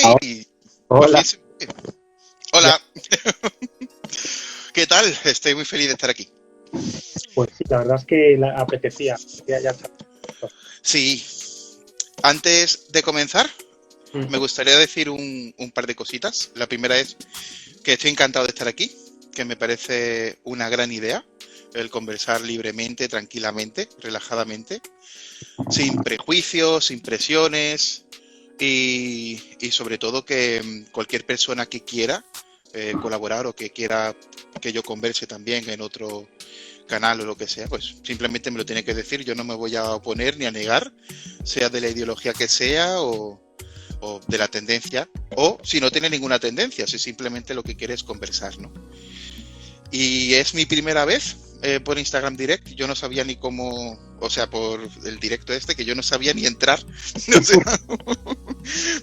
¡Hey! Hola. Hola. ¿Qué tal? Estoy muy feliz de estar aquí. Pues sí, la verdad es que apetecía. Ya. Sí. Antes de comenzar, me Ujú. gustaría decir un par de cositas. La primera es que estoy encantado de estar aquí, que me parece una gran idea el conversar libremente, tranquilamente, relajadamente, sin prejuicios, sin presiones y sobre todo que cualquier persona que quiera colaborar o que quiera que yo converse también en otro canal o lo que sea, pues simplemente me lo tiene que decir. Yo no me voy a oponer ni a negar, sea de la ideología que sea o de la tendencia, o si no tiene ninguna tendencia, si simplemente lo que quiere es conversar, ¿no? Y es mi primera vez por Instagram Direct. Yo no sabía ni cómo, o sea, por el directo este, que yo no sabía ni entrar. No sé,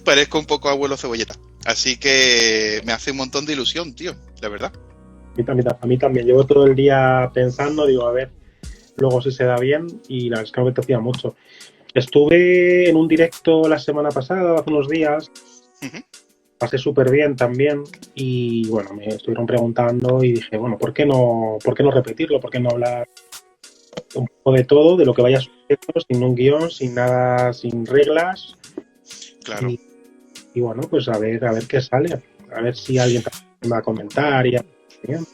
parezco un poco abuelo cebolleta. Así que me hace un montón de ilusión, tío, la verdad. A mí también. Llevo todo el día pensando, digo, a ver, luego si se da bien, y la verdad es que me apetecía mucho. Estuve en un directo la semana pasada, hace unos días, Uh-huh. pasé súper bien también, y bueno, me estuvieron preguntando y dije, bueno, ¿por qué no repetirlo? ¿Por qué no hablar un poco de todo, de lo que vaya sucediendo, sin un guión, sin nada, sin reglas? Claro. Y, y bueno, pues a ver qué sale, a ver si alguien también va a comentar y bien.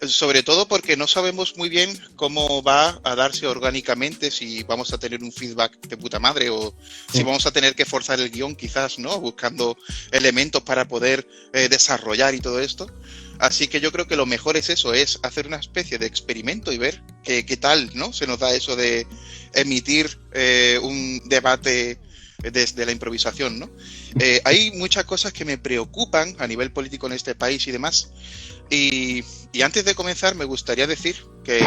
Sobre todo porque no sabemos muy bien cómo va a darse orgánicamente, si vamos a tener un feedback de puta madre o si vamos a tener que forzar el guión quizás, ¿no? Buscando elementos para poder desarrollar y todo esto. Así que yo creo que lo mejor es eso, es hacer una especie de experimento y ver qué tal, ¿no? Se nos da eso de emitir un debate desde la improvisación, ¿no? Hay muchas cosas que me preocupan a nivel político en este país y demás. Y antes de comenzar me gustaría decir que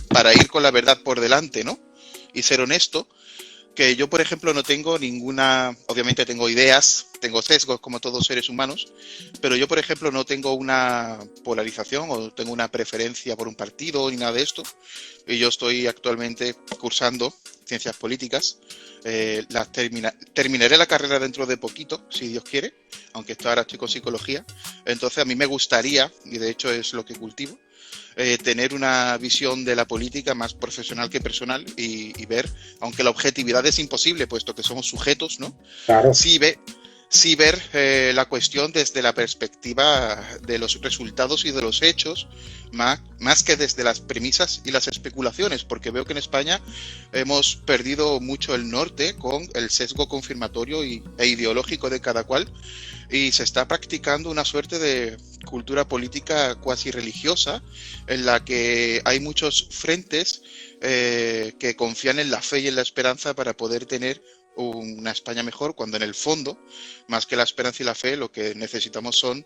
para ir con la verdad por delante, ¿no? Y ser honesto, que yo, por ejemplo, no tengo ninguna, obviamente tengo ideas, tengo sesgos como todos seres humanos, pero yo, por ejemplo, no tengo una polarización o tengo una preferencia por un partido ni nada de esto. Y yo estoy actualmente cursando ciencias políticas. Terminaré la carrera dentro de poquito, si Dios quiere, aunque ahora estoy con psicología. Entonces a mí me gustaría, y de hecho es lo que cultivo, tener una visión de la política más profesional que personal y ver, aunque la objetividad es imposible, puesto que somos sujetos, ¿no? Claro. Sí ver la cuestión desde la perspectiva de los resultados y de los hechos, más que desde las premisas y las especulaciones, porque veo que en España hemos perdido mucho el norte con el sesgo confirmatorio e ideológico de cada cual, y se está practicando una suerte de cultura política cuasi religiosa en la que hay muchos frentes que confían en la fe y en la esperanza para poder tener una España mejor, cuando en el fondo, más que la esperanza y la fe, lo que necesitamos son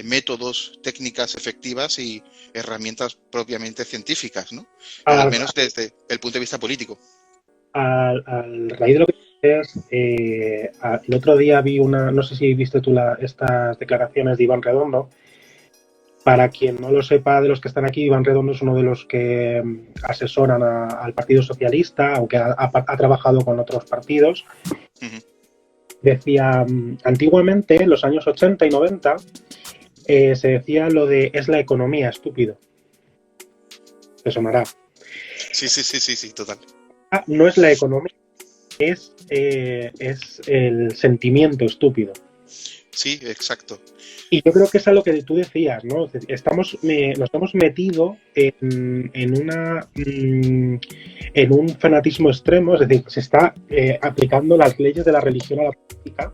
métodos, técnicas efectivas y herramientas propiamente científicas, ¿no? Al Al, menos desde el punto de vista político. al raíz de lo que dices, el otro día vi no sé si viste tú estas declaraciones de Iván Redondo. Para quien no lo sepa de los que están aquí, Iván Redondo es uno de los que asesoran al Partido Socialista, aunque ha trabajado con otros partidos. Uh-huh. Decía, antiguamente, en los años 80 y 90, se decía lo de es la economía, estúpido. Te sonará. Sí, total. No es la economía, es el sentimiento estúpido. Sí, exacto. Y yo creo que es a lo que tú decías, ¿no? Nos hemos metido en un fanatismo extremo, es decir, se está aplicando las leyes de la religión a la política,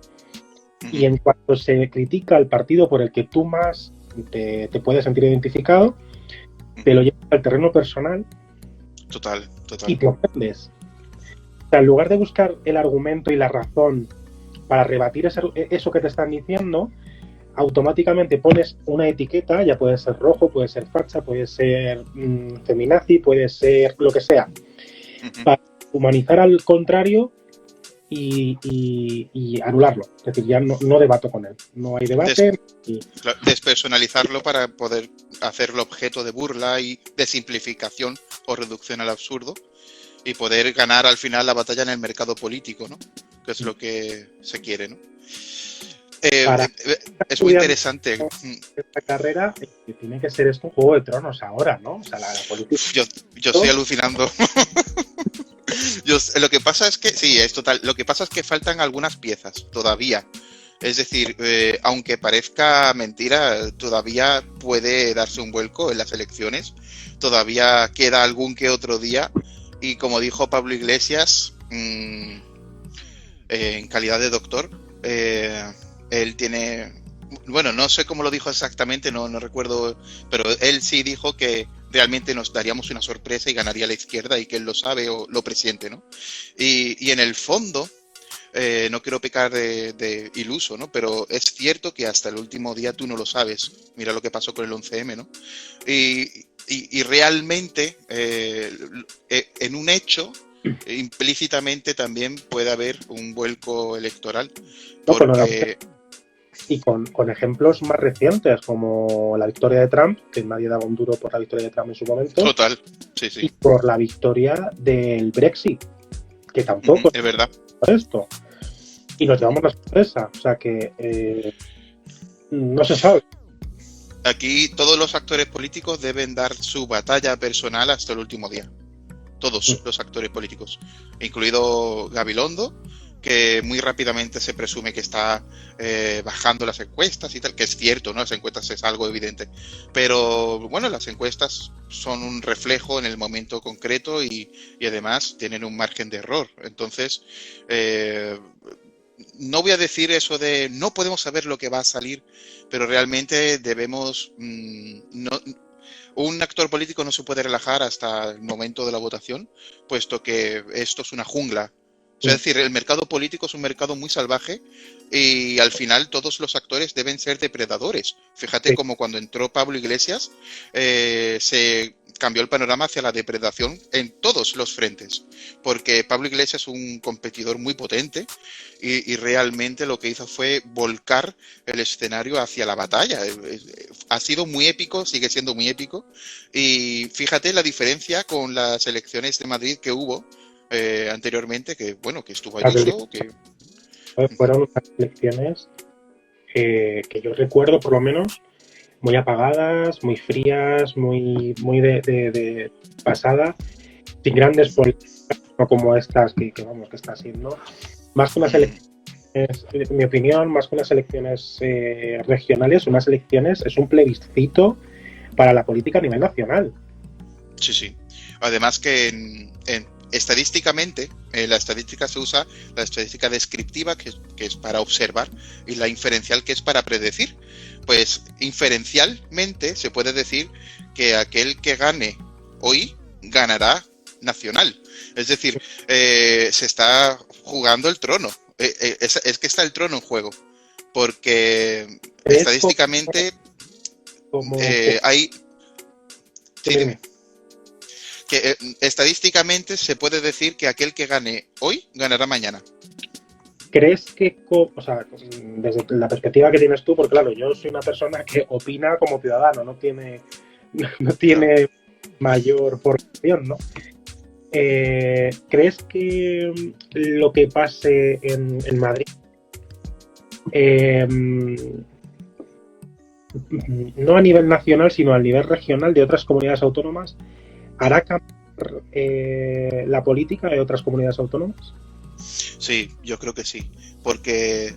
y en cuanto se critica al partido por el que tú más te puedes sentir identificado, te lo llevas al terreno personal Total. y te ofendes. O sea, en lugar de buscar el argumento y la razón para rebatir eso que te están diciendo, automáticamente pones una etiqueta, ya puede ser rojo, puede ser facha, puede ser feminazi, puede ser lo que sea, para humanizar al contrario y anularlo. Es decir, ya no debato con él, no hay debate. Despersonalizarlo para poder hacerlo objeto de burla y de simplificación o reducción al absurdo y poder ganar al final la batalla en el mercado político, ¿no? Que es lo que se quiere, ¿no? Para Es muy estudiar interesante. esta carrera, tiene que ser esto un Juego de Tronos ahora, ¿no? O sea, la política. Yo estoy alucinando. Lo que pasa es que, sí, es total. Lo que pasa es que faltan algunas piezas todavía. Es decir, aunque parezca mentira, todavía puede darse un vuelco en las elecciones. Todavía queda algún que otro día. Y como dijo Pablo Iglesias, en calidad de doctor, él tiene... Bueno, no sé cómo lo dijo exactamente, no recuerdo, pero él sí dijo que realmente nos daríamos una sorpresa y ganaría la izquierda y que él lo sabe o lo presiente, ¿no? Y en el fondo, no quiero pecar de iluso, ¿no? Pero es cierto que hasta el último día tú no lo sabes. Mira lo que pasó con el 11M, ¿no? Y realmente, en un hecho, implícitamente también puede haber un vuelco electoral, porque... Y con ejemplos más recientes, como la victoria de Trump, que nadie daba un duro por la victoria de Trump en su momento. Total, sí. Y por la victoria del Brexit, que tampoco es verdad. Esto. Y nos llevamos la sorpresa. O sea que no se sabe. Aquí todos los actores políticos deben dar su batalla personal hasta el último día. Todos los actores políticos, incluido Gabilondo, que muy rápidamente se presume que está bajando las encuestas y tal, que es cierto, ¿no? Las encuestas es algo evidente, pero bueno, las encuestas son un reflejo en el momento concreto y además tienen un margen de error. Entonces, no voy a decir eso de no podemos saber lo que va a salir, pero realmente debemos... un actor político no se puede relajar hasta el momento de la votación, puesto que esto es una jungla. Es decir, el mercado político es un mercado muy salvaje y al final todos los actores deben ser depredadores. Fíjate como cuando entró Pablo Iglesias se cambió el panorama hacia la depredación en todos los frentes, porque Pablo Iglesias es un competidor muy potente y realmente lo que hizo fue volcar el escenario hacia la batalla. Ha sido muy épico, sigue siendo muy épico y fíjate la diferencia con las elecciones de Madrid que hubo anteriormente, que bueno, que estuvo Ayuso, que... Fueron unas elecciones que yo recuerdo por lo menos muy apagadas, muy frías, muy de pasada, sin grandes políticas, no como estas que está haciendo. Más que unas elecciones, en mi opinión, más que unas elecciones regionales, unas elecciones es un plebiscito para la política a nivel nacional. Sí. Además que estadísticamente, la estadística se usa la estadística descriptiva, que es para observar, y la inferencial, que es para predecir. Pues inferencialmente se puede decir que aquel que gane hoy ganará nacional. Es decir, se está jugando el trono. Es que está el trono en juego. Porque estadísticamente hay... Sí, dime. Que estadísticamente se puede decir que aquel que gane hoy ganará mañana. ¿Crees que, o sea, desde la perspectiva que tienes tú, porque claro, yo soy una persona que opina como ciudadano, no tiene mayor formación, ¿no? ¿Crees que lo que pase en Madrid, no a nivel nacional, sino a nivel regional de otras comunidades autónomas, hará cambiar la política de otras comunidades autónomas? Sí, yo creo que sí, porque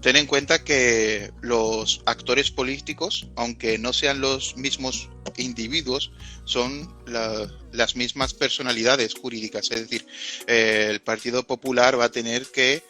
ten en cuenta que los actores políticos, aunque no sean los mismos individuos, son las mismas personalidades jurídicas. Es decir, el Partido Popular va a tener que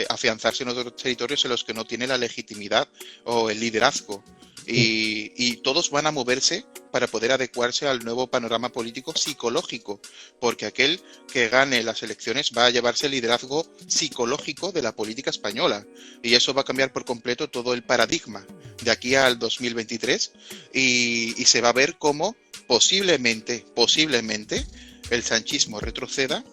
afianzarse en otros territorios en los que no tiene la legitimidad o el liderazgo. Y todos van a moverse para poder adecuarse al nuevo panorama político psicológico, porque aquel que gane las elecciones va a llevarse el liderazgo psicológico de la política española, y eso va a cambiar por completo todo el paradigma de aquí al 2023 y se va a ver cómo posiblemente el sanchismo retroceda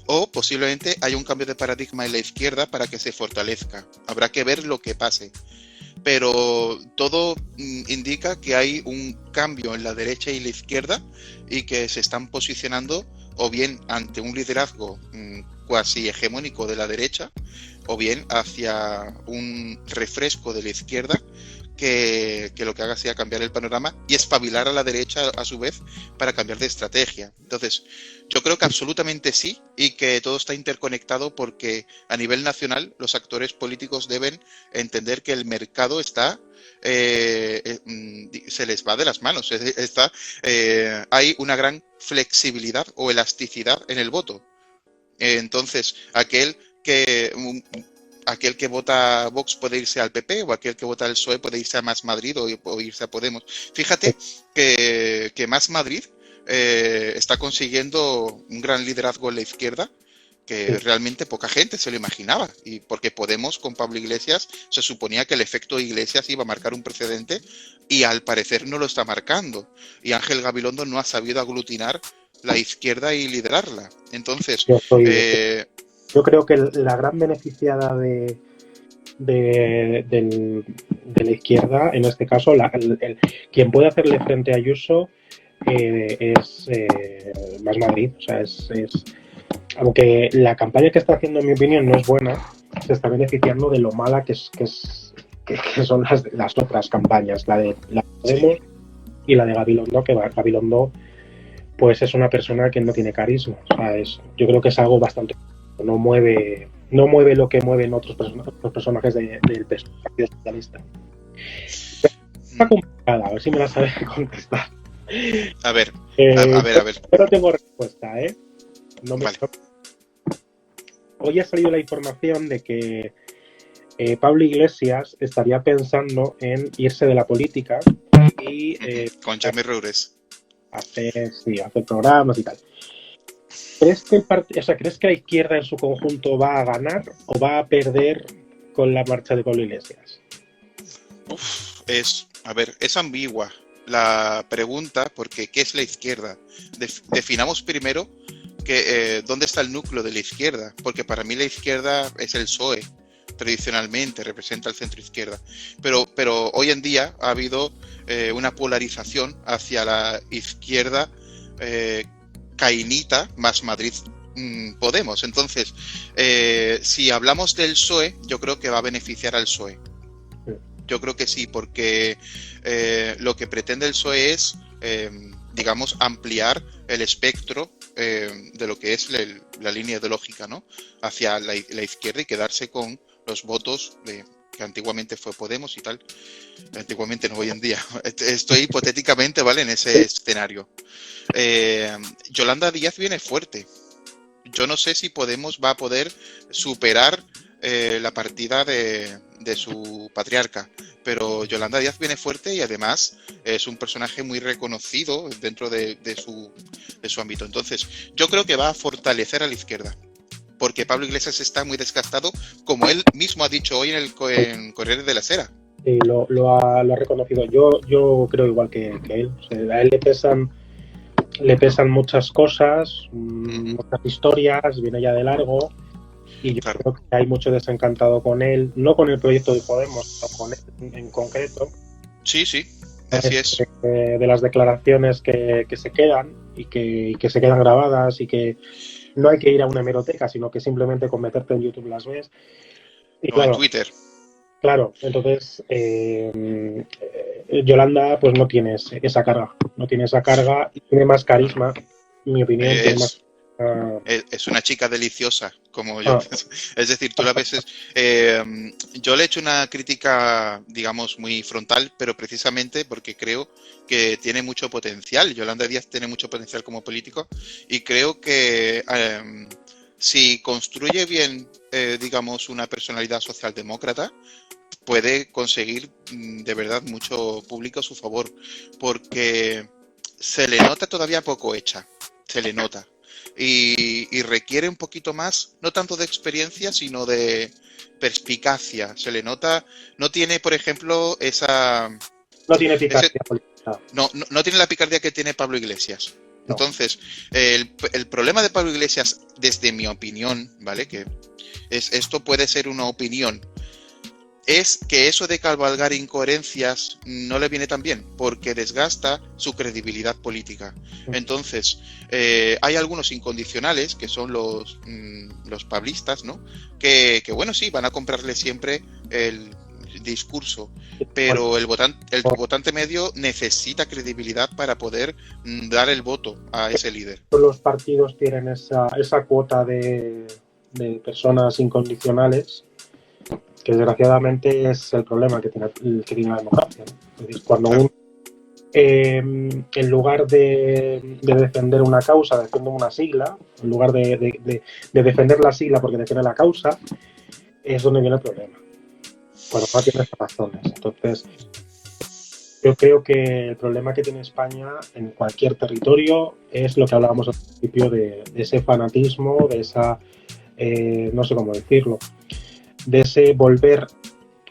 o posiblemente haya un cambio de paradigma en la izquierda para que se fortalezca. Habrá que ver lo que pase. Pero todo indica que hay un cambio en la derecha y la izquierda y que se están posicionando o bien ante un liderazgo cuasi hegemónico de la derecha o bien hacia un refresco de la izquierda que lo que haga sea cambiar el panorama y espabilar a la derecha a su vez para cambiar de estrategia. Entonces, yo creo que absolutamente sí, y que todo está interconectado, porque a nivel nacional los actores políticos deben entender que el mercado está se les va de las manos. Hay una gran flexibilidad o elasticidad en el voto. Entonces, aquel que vota Vox puede irse al PP, o aquel que vota al PSOE puede irse a Más Madrid o irse a Podemos. Fíjate que Más Madrid está consiguiendo un gran liderazgo en la izquierda que realmente poca gente se lo imaginaba, y porque Podemos con Pablo Iglesias se suponía que el efecto Iglesias iba a marcar un precedente, y al parecer no lo está marcando, y Ángel Gabilondo no ha sabido aglutinar la izquierda y liderarla. Entonces, yo creo que la gran beneficiada de la izquierda, en este caso, quien puede hacerle frente a Ayuso es Más Madrid. O sea, aunque la campaña que está haciendo, en mi opinión, no es buena, se está beneficiando de lo mala que son las otras campañas, la de Podemos y la de Gabilondo, que Gabilondo pues es una persona que no tiene carisma. O sea, yo creo que es algo bastante... No mueve lo que mueven otros personajes del Partido Socialista. Está complicada, a ver si me la sabes contestar. A ver. Pero tengo respuesta, ¿eh? Vale. Hoy ha salido la información de que Pablo Iglesias estaría pensando en irse de la política y... con Jaime Roures. Hacer programas y tal. ¿Crees que la izquierda en su conjunto va a ganar o va a perder con la marcha de Pablo Iglesias? Es ambigua la pregunta, porque ¿qué es la izquierda? Definamos primero dónde está el núcleo de la izquierda, porque para mí la izquierda es el PSOE, tradicionalmente representa el centro izquierda, pero hoy en día ha habido una polarización hacia la izquierda cainita, Más Madrid, Podemos. Entonces, si hablamos del PSOE, yo creo que va a beneficiar al PSOE. Yo creo que sí, porque lo que pretende el PSOE es, digamos, ampliar el espectro de lo que es la línea ideológica, ¿no?, hacia la izquierda, y quedarse con los votos que antiguamente fue Podemos y tal. Antiguamente, no, hoy en día. Estoy hipotéticamente, ¿vale?, en ese escenario. Yolanda Díaz viene fuerte. Yo no sé si Podemos va a poder superar la partida de su patriarca, pero Yolanda Díaz viene fuerte, y además es un personaje muy reconocido dentro de su ámbito. Entonces, yo creo que va a fortalecer a la izquierda, porque Pablo Iglesias está muy desgastado, como él mismo ha dicho hoy en Corriere della Sera. Sí, lo ha reconocido. Yo creo igual que él. O sea, a él le pesan muchas cosas, muchas historias, viene ya de largo, y yo creo que hay mucho desencantado con él, no con el proyecto de Podemos, sino con él en concreto. Sí, así es. De las declaraciones que se quedan y que se quedan grabadas, y que no hay que ir a una hemeroteca, sino que simplemente con meterte en YouTube las ves. Y o en Twitter. Claro, entonces Yolanda pues no tiene esa carga, y tiene más carisma, en mi opinión. Es una chica deliciosa, como yo. Es decir, tú la ves... yo le he hecho una crítica, digamos, muy frontal, pero precisamente porque creo que tiene mucho potencial. Yolanda Díaz tiene mucho potencial como político, y creo que si construye bien, digamos, una personalidad socialdemócrata, puede conseguir de verdad mucho público a su favor, porque se le nota todavía poco hecha, se le nota, y requiere un poquito más, no tanto de experiencia, sino de perspicacia. Se le nota, no tiene, por ejemplo, no tiene picardía política. No tiene la picardía que tiene Pablo Iglesias. No. Entonces, el problema de Pablo Iglesias, desde mi opinión, ¿vale?, que esto puede ser una opinión, es que eso de cabalgar incoherencias no le viene tan bien, porque desgasta su credibilidad política. Entonces, hay algunos incondicionales, que son los pablistas, ¿no? Que bueno, sí, van a comprarle siempre el discurso, pero el votante medio necesita credibilidad para poder dar el voto a ese líder. Los partidos tienen esa cuota de personas incondicionales, que desgraciadamente es el problema que tiene la democracia, ¿no? Es decir, cuando uno, en lugar de defender una causa, defiende una sigla, en lugar de defender la sigla porque defiende la causa, es donde viene el problema. Cuando no tienes razones. Entonces, yo creo que el problema que tiene España en cualquier territorio es lo que hablábamos al principio de ese fanatismo, de esa, no sé cómo decirlo, de ese volver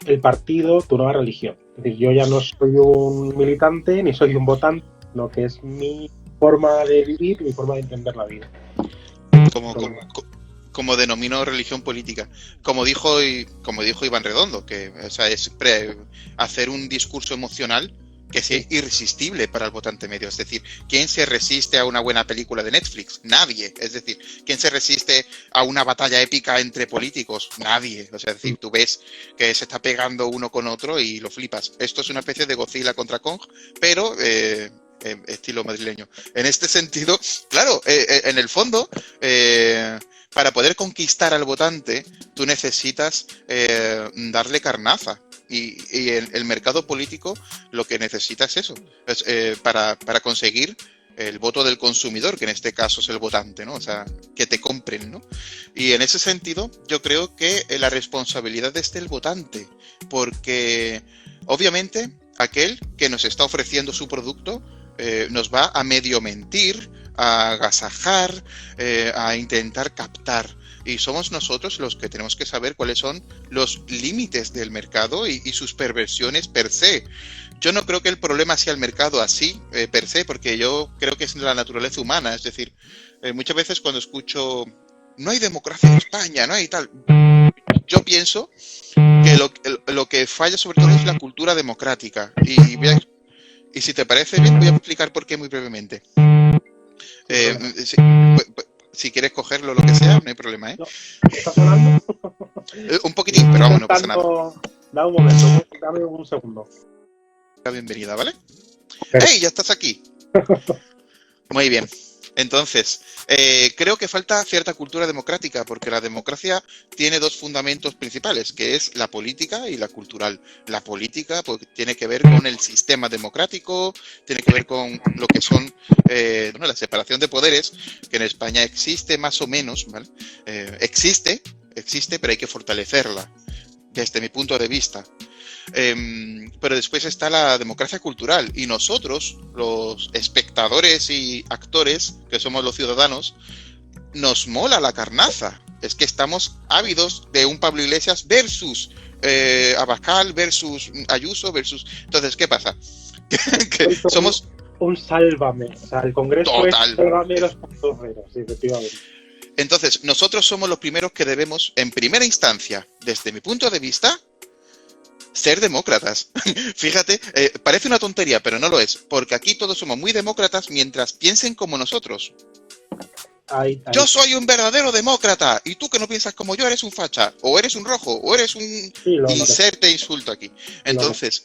el partido tu nueva religión. Es decir, yo ya no soy un militante ni soy un votante, sino que es mi forma de vivir, mi forma de entender la vida. Como denomino religión política. Como dijo Iván Redondo, que o sea, es hacer un discurso emocional que sea irresistible para el votante medio. Es decir, ¿quién se resiste a una buena película de Netflix? Nadie. Es decir, ¿quién se resiste a una batalla épica entre políticos? Nadie. O sea, es decir, tú ves que se está pegando uno con otro y lo flipas. Esto es una especie de Godzilla contra Kong, pero estilo madrileño. En este sentido, claro, en el fondo, para poder conquistar al votante, tú necesitas darle carnaza. Y el mercado político lo que necesita es eso, para conseguir el voto del consumidor, que en este caso es el votante, ¿no? O sea, que te compren, ¿no? Y en ese sentido, yo creo que la responsabilidad es del votante, porque obviamente aquel que nos está ofreciendo su producto nos va a medio mentir, a agasajar, a intentar captar. Y somos nosotros los que tenemos que saber cuáles son los límites del mercado y sus perversiones per se. Yo no creo que el problema sea el mercado así, per se, porque yo creo que es la naturaleza humana. Es decir, muchas veces cuando escucho no hay democracia en España, no hay tal, yo pienso que lo que falla sobre todo es la cultura democrática. Y si te parece bien, voy a explicar por qué muy brevemente. Si quieres cogerlo, lo que sea, no hay problema, ¿eh? ¿Está sonando? Un poquitín, pero vamos, no pasa nada. Da un momento, dame un segundo. Bienvenida, ¿vale? Pero... ¡Hey! Ya estás aquí. Muy bien. Entonces, creo que falta cierta cultura democrática, porque la democracia tiene dos fundamentos principales, que es la política y la cultural. La política pues, tiene que ver con el sistema democrático, tiene que ver con lo que son la separación de poderes, que en España existe más o menos, ¿vale? Existe, pero hay que fortalecerla, desde mi punto de vista. Pero después está la democracia cultural y nosotros, los espectadores y actores, que somos los ciudadanos, nos mola la carnaza. Es que estamos ávidos de un Pablo Iglesias versus Abascal versus Ayuso versus... Entonces, ¿qué pasa? que somos... Un sálvame. O sea, el Congreso Total. Es sálvame 2.0, sí, efectivamente. Entonces, nosotros somos los primeros que debemos, en primera instancia, desde mi punto de vista, ser demócratas. Fíjate, parece una tontería, pero no lo es, porque aquí todos somos muy demócratas mientras piensen como nosotros. Ahí. Yo soy un verdadero demócrata y tú que no piensas como yo eres un facha, o eres un rojo, o eres un inserte insulto aquí. Entonces,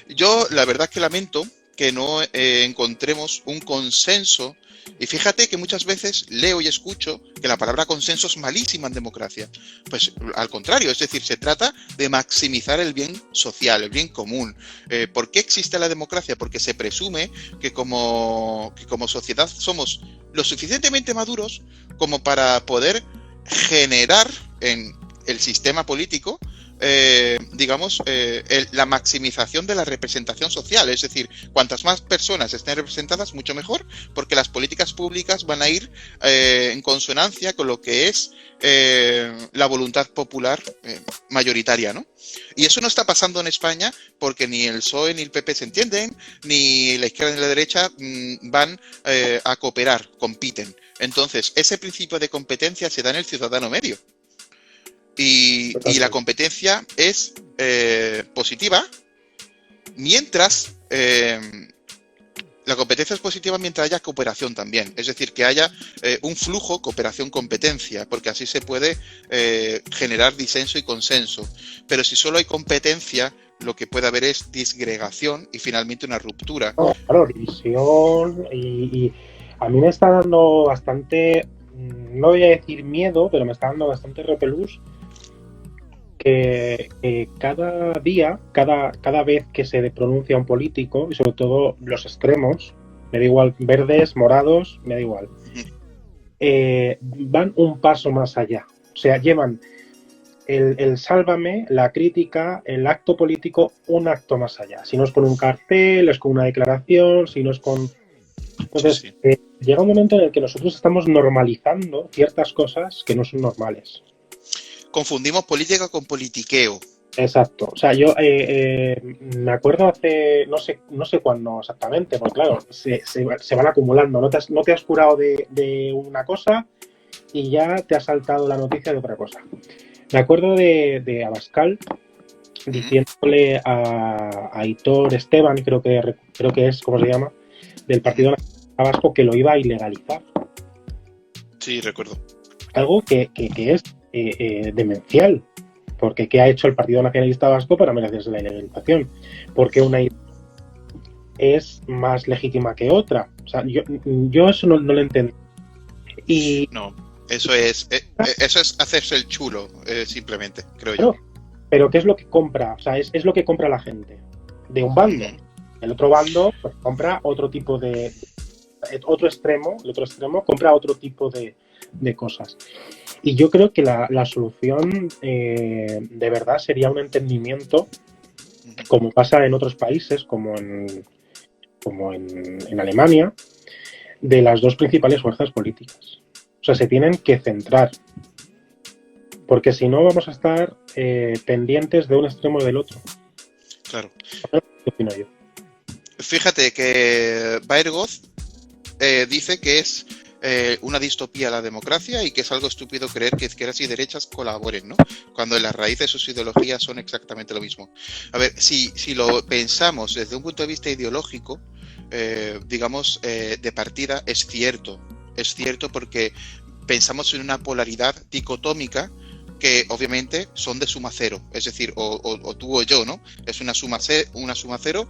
yo la verdad es que lamento que no encontremos un consenso. Y fíjate que muchas veces leo y escucho que la palabra consenso es malísima en democracia. Pues al contrario, es decir, se trata de maximizar el bien social, el bien común. ¿Por qué existe la democracia? Porque se presume que como sociedad somos lo suficientemente maduros como para poder generar en el sistema político la maximización de la representación social, es decir, cuantas más personas estén representadas, mucho mejor, porque las políticas públicas van a ir en consonancia con lo que es la voluntad popular mayoritaria, ¿no? Y eso no está pasando en España porque ni el PSOE ni el PP se entienden, ni la izquierda ni la derecha van a cooperar, compiten. Entonces, ese principio de competencia se da en el ciudadano medio. Y la competencia es positiva mientras la competencia es positiva mientras haya cooperación también. Es decir, que haya un flujo cooperación-competencia, porque así se puede generar disenso y consenso. Pero si solo hay competencia, lo que puede haber es disgregación y finalmente una ruptura. No, claro, división y a mí me está dando bastante, no voy a decir miedo, pero me está dando bastante repelús que cada día, cada vez que se pronuncia un político, y sobre todo los extremos, me da igual, verdes, morados, me da igual, van un paso más allá. O sea, llevan el sálvame, la crítica, el acto político, un acto más allá. Si no es con un cartel, es con una declaración, si no es con... Entonces, llega un momento en el que nosotros estamos normalizando ciertas cosas que no son normales. Confundimos política con politiqueo. Exacto. O sea, yo me acuerdo hace, no sé cuándo exactamente, porque claro, se van acumulando. No te has curado de una cosa y ya te ha saltado la noticia de otra cosa. Me acuerdo de Abascal diciéndole a Aitor Esteban, creo que es, ¿cómo se llama?, del Partido Nacionalista Vasco, que lo iba a ilegalizar. Sí, recuerdo. Algo que es demencial, porque ¿qué ha hecho el Partido Nacionalista Vasco para merecerse la ilegalización? Porque una idea es más legítima que otra. O sea, yo eso no lo entiendo. Y no, eso es hacerse el chulo, simplemente, creo yo. yo. Pero ¿qué es lo que compra? O sea, es lo que compra la gente de un bando. El otro bando pues, compra otro tipo de... El otro extremo compra otro tipo de cosas. Y yo creo que la solución de verdad sería un entendimiento, como pasa en otros países, como en Alemania, de las dos principales fuerzas políticas. O sea, se tienen que centrar. Porque si no vamos a estar pendientes de un extremo o del otro. Claro. ¿Qué opino yo? Fíjate que Baergoth dice que es una distopía la democracia y que es algo estúpido creer que izquierdas y derechas colaboren, ¿no? Cuando en las raíces de sus ideologías son exactamente lo mismo. A ver, si lo pensamos desde un punto de vista ideológico, digamos, de partida, es cierto porque pensamos en una polaridad dicotómica que obviamente son de suma cero, es decir, o tú o yo, ¿no? Es una suma cero,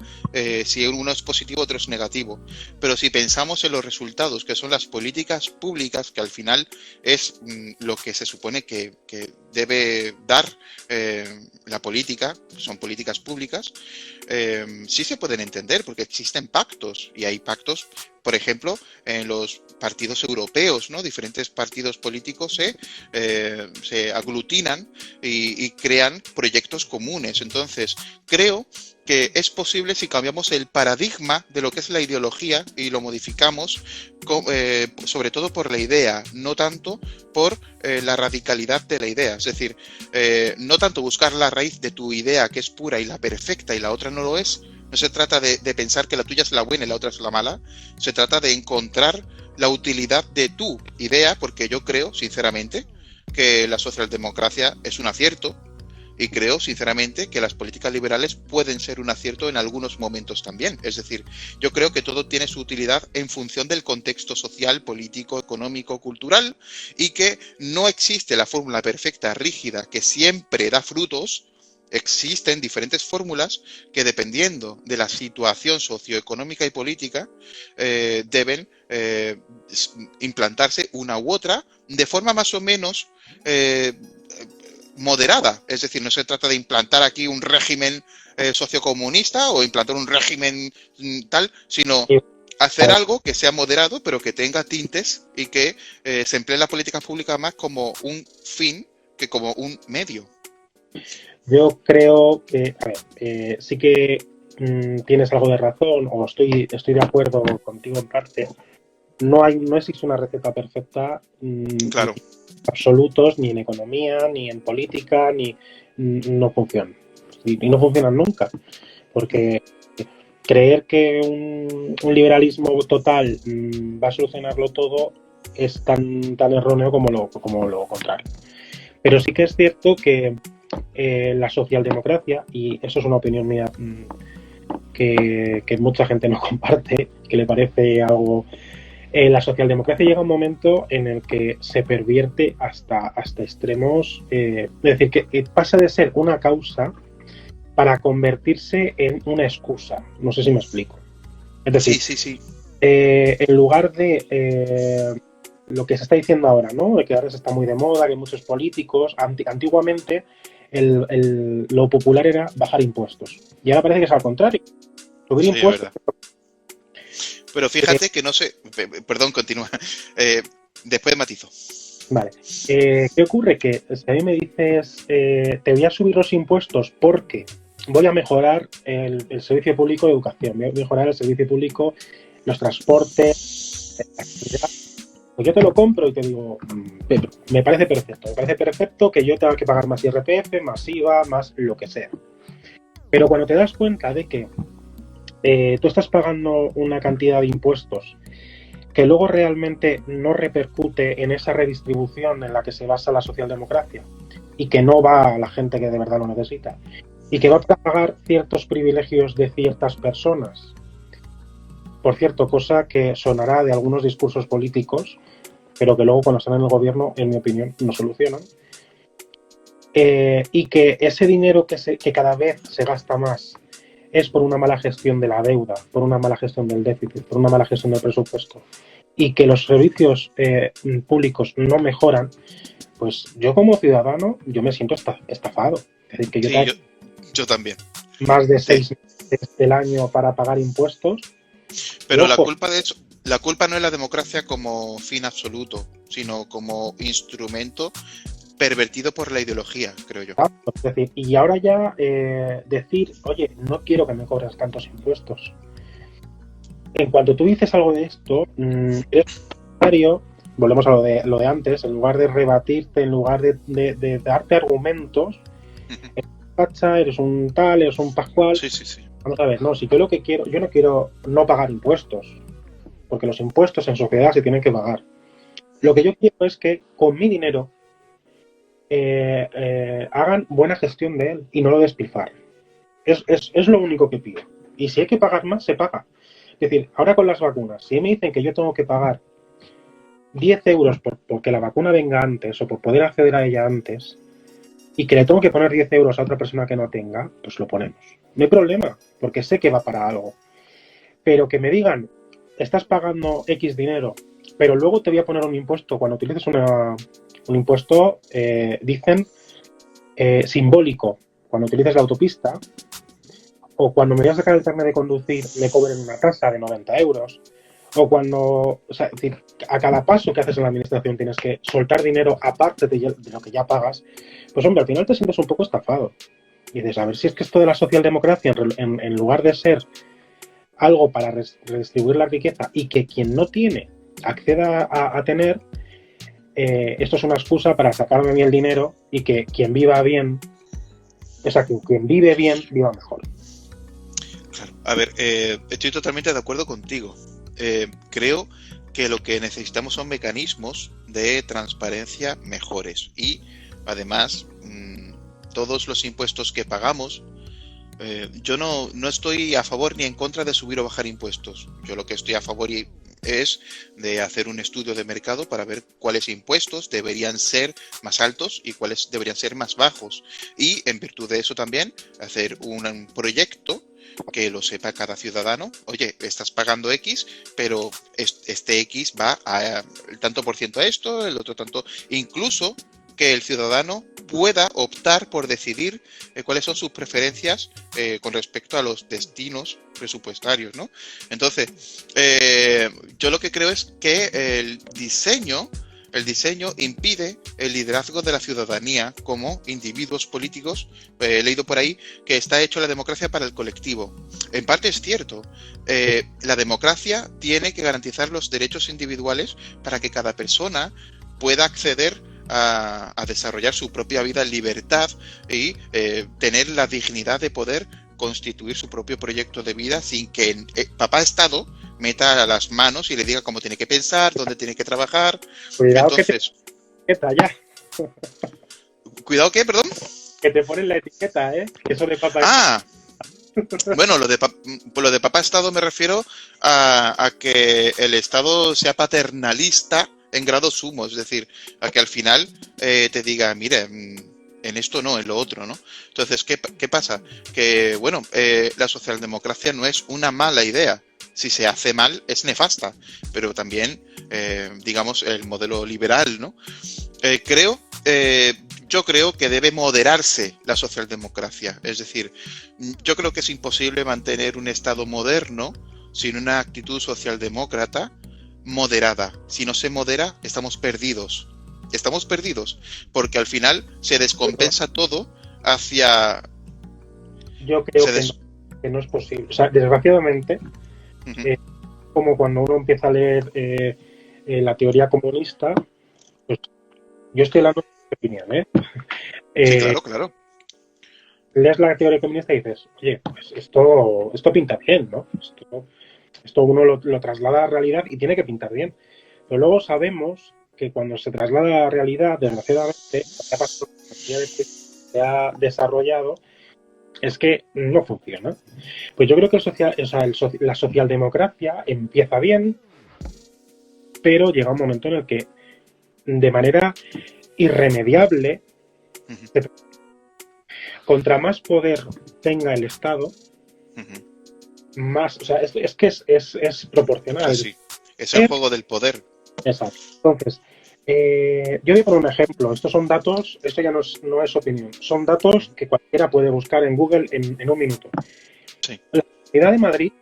si uno es positivo, otro es negativo. Pero si pensamos en los resultados, que son las políticas públicas, que al final es lo que se supone que debe dar la política, son políticas públicas, sí se pueden entender, porque existen pactos, y hay pactos, por ejemplo, en los partidos europeos, ¿no? Diferentes partidos políticos se aglutinan y crean proyectos comunes. Entonces, creo que es posible si cambiamos el paradigma de lo que es la ideología y lo modificamos, sobre todo por la idea, no tanto por la radicalidad de la idea. Es decir, no tanto buscar la raíz de tu idea, que es pura y la perfecta, y la otra no lo es. No se trata de pensar que la tuya es la buena y la otra es la mala. Se trata de encontrar la utilidad de tu idea, porque yo creo, sinceramente, que la socialdemocracia es un acierto, y creo, sinceramente, que las políticas liberales pueden ser un acierto en algunos momentos también. Es decir, yo creo que todo tiene su utilidad en función del contexto social, político, económico, cultural, y que no existe la fórmula perfecta, rígida, que siempre da frutos. Existen diferentes fórmulas que, dependiendo de la situación socioeconómica y política, deben implantarse una u otra de forma más o menos moderada. Es decir, no se trata de implantar aquí un régimen sociocomunista o implantar un régimen tal, sino hacer algo que sea moderado, pero que tenga tintes y que se emplee la política pública más como un fin que como un medio. Yo creo que, a ver, sí que tienes algo de razón, o estoy de acuerdo contigo en parte. No existe una receta perfecta, claro, absolutos, ni en economía, ni en política, no funcionan. Y no funcionan nunca. Porque creer que un liberalismo total va a solucionarlo todo es tan erróneo como lo contrario. Pero sí que es cierto que la socialdemocracia, y eso es una opinión mía que mucha gente no comparte, que le parece algo... la socialdemocracia llega a un momento en el que se pervierte hasta extremos, es decir, que pasa de ser una causa para convertirse en una excusa. No sé si me explico. Es decir, Sí. en lugar de lo que se está diciendo ahora, ¿no? De que ahora se está muy de moda, que muchos políticos, antiguamente lo popular era bajar impuestos. Y ahora parece que es al contrario. Subir Sí, es impuestos. verdad. Pero fíjate que no sé... Perdón, continúa. Después matizo. Vale. ¿Qué ocurre? Que si a mí me dices, te voy a subir los impuestos porque voy a mejorar el servicio público de educación, voy a mejorar el servicio público, los transportes, la actividad, pues yo te lo compro y te digo, me parece perfecto que yo tenga que pagar más IRPF, más IVA, más lo que sea. Pero cuando te das cuenta de que tú estás pagando una cantidad de impuestos que luego realmente no repercute en esa redistribución en la que se basa la socialdemocracia y que no va a la gente que de verdad lo necesita y que va a pagar ciertos privilegios de ciertas personas. Por cierto, cosa que sonará de algunos discursos políticos, pero que luego cuando están en el gobierno, en mi opinión, no solucionan. Y que ese dinero que cada vez se gasta más es por una mala gestión de la deuda, por una mala gestión del déficit, por una mala gestión del presupuesto, y que los servicios públicos no mejoran, pues yo como ciudadano, yo me siento estafado. Es decir, que yo Sí, tengo yo también. más de 6 meses del año para pagar impuestos. Pero Ojo, la culpa no es la democracia como fin absoluto, sino como instrumento pervertido por la ideología, creo yo. es decir, y ahora ya decir, oye, no quiero que me cobres tantos impuestos. En cuanto tú dices algo de esto, es necesario, volvemos a lo de antes, en lugar de rebatirte, en lugar de darte argumentos, eres un facha, eres un tal, eres un pascual. Sí. Vamos a ver, no, si yo lo que quiero, yo no quiero no pagar impuestos, porque los impuestos en sociedad se tienen que pagar. Lo que yo quiero es que con mi dinero hagan buena gestión de él y no lo despilfarren. Es lo único que pido. Y si hay que pagar más, se paga. Es decir, ahora con las vacunas, si me dicen que yo tengo que pagar 10 euros porque la vacuna venga antes o por poder acceder a ella antes y que le tengo que poner 10 euros a otra persona que no tenga, pues lo ponemos. No hay problema, porque sé que va para algo. Pero que me digan, estás pagando X dinero, pero luego te voy a poner un impuesto. Cuando utilices un impuesto, dicen simbólico. Cuando utilices la autopista, o cuando me voy a sacar el carnet de conducir, me cobren una tasa de 90 euros. O cuando, o sea, es decir, a cada paso que haces en la administración tienes que soltar dinero aparte de lo que ya pagas, pues hombre, al final te sientes un poco estafado. Y dices, a ver si es que esto de la socialdemocracia, en lugar de ser algo para redistribuir la riqueza y que quien no tiene acceda a tener, esto es una excusa para sacarme a mí el dinero y que quien viva bien, o sea, que quien vive bien, viva mejor. Claro. A ver, estoy totalmente de acuerdo contigo. Creo que lo que necesitamos son mecanismos de transparencia mejores y además todos los impuestos que pagamos, yo no estoy a favor ni en contra de subir o bajar impuestos. Yo lo que estoy a favor es de hacer un estudio de mercado para ver cuáles impuestos deberían ser más altos y cuáles deberían ser más bajos. Y en virtud de eso también hacer un proyecto que lo sepa cada ciudadano. Oye, estás pagando X, pero este X va a el tanto por ciento a esto, el otro tanto. Incluso que el ciudadano pueda optar por decidir cuáles son sus preferencias con respecto a los destinos presupuestarios, ¿no? Entonces, yo lo que creo es que el diseño impide el liderazgo de la ciudadanía como individuos políticos. He leído por ahí que está hecho la democracia para el colectivo. En parte es cierto. La democracia tiene que garantizar los derechos individuales para que cada persona pueda acceder a desarrollar su propia vida en libertad y tener la dignidad de poder constituir su propio proyecto de vida sin que papá Estado meta las manos y le diga cómo tiene que pensar, dónde tiene que trabajar. Cuidado. Entonces, que ya. Cuidado, ¿qué? Perdón. Que te ponen la etiqueta, ¿eh? Que eso de papa... Ah, bueno, por lo de papá Estado me refiero a que el Estado sea paternalista en grado sumo, es decir, a que al final te diga, mire, en esto no, en lo otro, ¿no? Entonces, ¿qué pasa? Que, bueno, la socialdemocracia no es una mala idea. Si se hace mal, es nefasta, pero también, digamos, el modelo liberal, ¿no? Yo creo que debe moderarse la socialdemocracia. Es decir, yo creo que es imposible mantener un Estado moderno sin una actitud socialdemócrata moderada. Si no se modera, estamos perdidos. Estamos perdidos, porque al final se descompensa todo hacia... Yo creo que no es posible. O sea, desgraciadamente, como cuando uno empieza a leer la teoría comunista, pues yo estoy hablando de opinión, ¿eh? Sí, claro. Lees la teoría comunista y dices, oye, pues esto pinta bien, ¿no? Esto uno lo traslada a la realidad y tiene que pintar bien. Pero luego sabemos que cuando se traslada a la realidad, desgraciadamente, lo que se ha desarrollado es que no funciona. Pues yo creo que la socialdemocracia empieza bien, pero llega un momento en el que de manera irremediable, contra más poder tenga el Estado, más, o sea, es que es proporcional. Sí. Es el juego del poder. Exacto. Entonces, yo voy a poner un ejemplo. Estos son datos, esto ya no es opinión, son datos que cualquiera puede buscar en Google en un minuto. Sí. La Comunidad de Madrid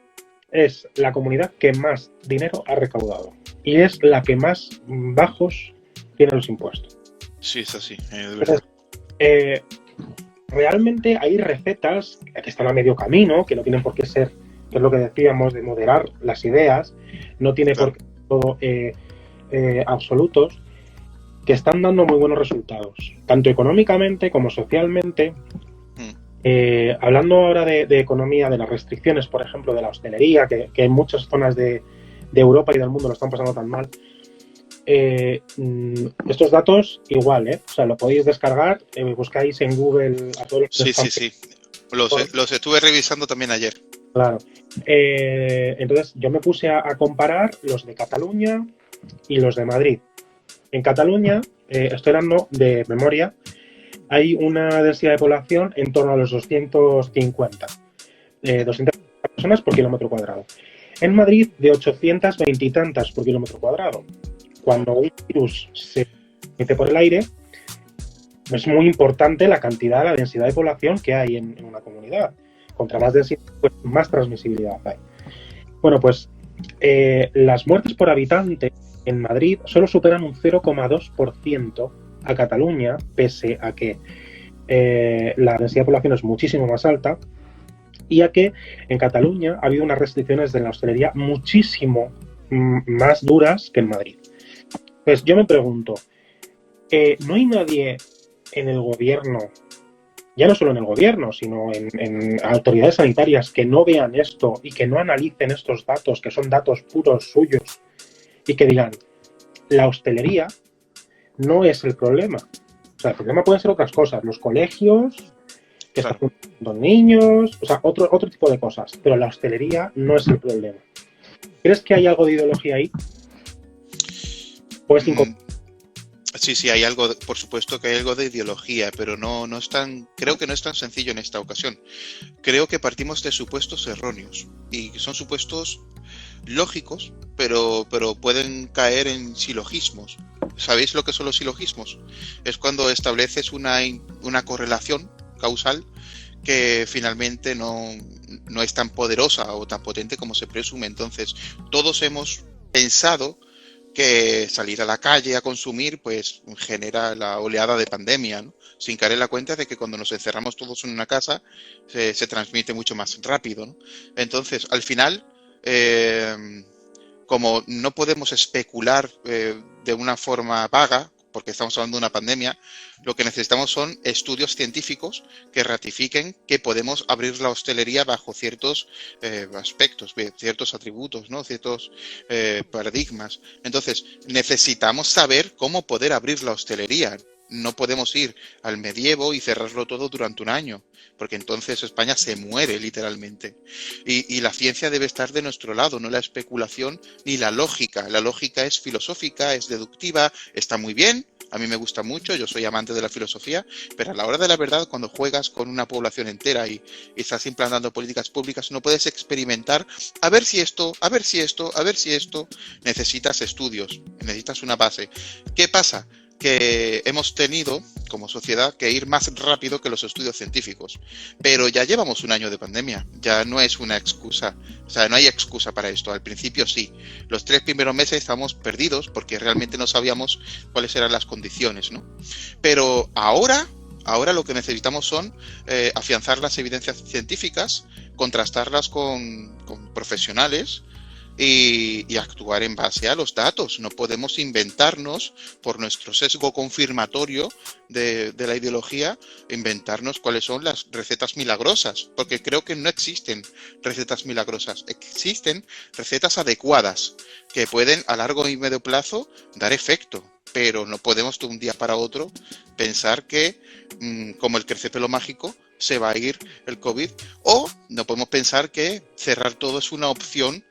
es la comunidad que más dinero ha recaudado y es la que más bajos tiene los impuestos. Sí, es así, de verdad. Entonces, realmente hay recetas que están a medio camino, que no tienen por qué ser, que es lo que decíamos, de moderar las ideas, no tiene por qué ser todo absolutos, que están dando muy buenos resultados, tanto económicamente como socialmente. Hablando ahora de economía, de las restricciones, por ejemplo, de la hostelería, que en muchas zonas de Europa y del mundo lo están pasando tan mal, estos datos igual, o sea, lo podéis descargar, buscáis en Google a todos los... Sí. Los estuve revisando también ayer. Claro. Entonces yo me puse a comparar los de Cataluña y los de Madrid. En Cataluña, estoy hablando de memoria, hay una densidad de población en torno a los 250 personas por kilómetro cuadrado. En Madrid, de 820 y tantas por kilómetro cuadrado. Cuando un virus se mete por el aire, es muy importante la cantidad, la densidad de población que hay en una comunidad. Contra más densidad, pues más transmisibilidad hay. Bueno, pues las muertes por habitante en Madrid solo superan un 0,2% a Cataluña, pese a que la densidad de población es muchísimo más alta, y a que en Cataluña ha habido unas restricciones de la hostelería muchísimo más duras que en Madrid. Entonces yo me pregunto, ¿no hay nadie en el gobierno, ya no solo en el gobierno, sino en autoridades sanitarias, que no vean esto y que no analicen estos datos, que son datos puros suyos, y que digan, la hostelería no es el problema? O sea, el problema pueden ser otras cosas, los colegios, que están junto niños, o sea, otro tipo de cosas, pero la hostelería no es el problema. ¿Crees que hay algo de ideología ahí? ¿O es Sí, hay algo, por supuesto que hay algo de ideología, pero no es tan, creo que no es tan sencillo en esta ocasión. Creo que partimos de supuestos erróneos y son supuestos lógicos, pero pueden caer en silogismos. ¿Sabéis lo que son los silogismos? Es cuando estableces una correlación causal que finalmente no es tan poderosa o tan potente como se presume. Entonces, todos hemos pensado que salir a la calle a consumir pues genera la oleada de pandemia, ¿no? Sin caer en la cuenta de que cuando nos encerramos todos en una casa se transmite mucho más rápido, ¿no? Entonces, al final, como no podemos especular de una forma vaga, porque estamos hablando de una pandemia, lo que necesitamos son estudios científicos que ratifiquen que podemos abrir la hostelería bajo ciertos aspectos, ciertos atributos, ¿no? Ciertos paradigmas. Entonces, necesitamos saber cómo poder abrir la hostelería. No podemos ir al medievo y cerrarlo todo durante un año, porque entonces España se muere literalmente. Y la ciencia debe estar de nuestro lado, no la especulación ni la lógica. La lógica es filosófica, es deductiva, está muy bien, a mí me gusta mucho, yo soy amante de la filosofía, pero a la hora de la verdad, cuando juegas con una población entera y estás implantando políticas públicas, no puedes experimentar a ver si esto, a ver si esto, a ver si esto. Necesitas estudios, necesitas una base. ¿Qué pasa? Que hemos tenido, como sociedad, que ir más rápido que los estudios científicos. Pero ya llevamos un año de pandemia, ya no es una excusa, o sea, no hay excusa para esto. Al principio sí, los 3 primeros meses estábamos perdidos porque realmente no sabíamos cuáles eran las condiciones, ¿no? Pero ahora lo que necesitamos son afianzar las evidencias científicas, contrastarlas con profesionales, y actuar en base a los datos. No podemos inventarnos, por nuestro sesgo confirmatorio de la ideología, inventarnos cuáles son las recetas milagrosas, porque creo que no existen recetas milagrosas. Existen recetas adecuadas que pueden a largo y medio plazo dar efecto, pero no podemos de un día para otro pensar que, como el crecepelo mágico, se va a ir el COVID, o no podemos pensar que cerrar todo es una opción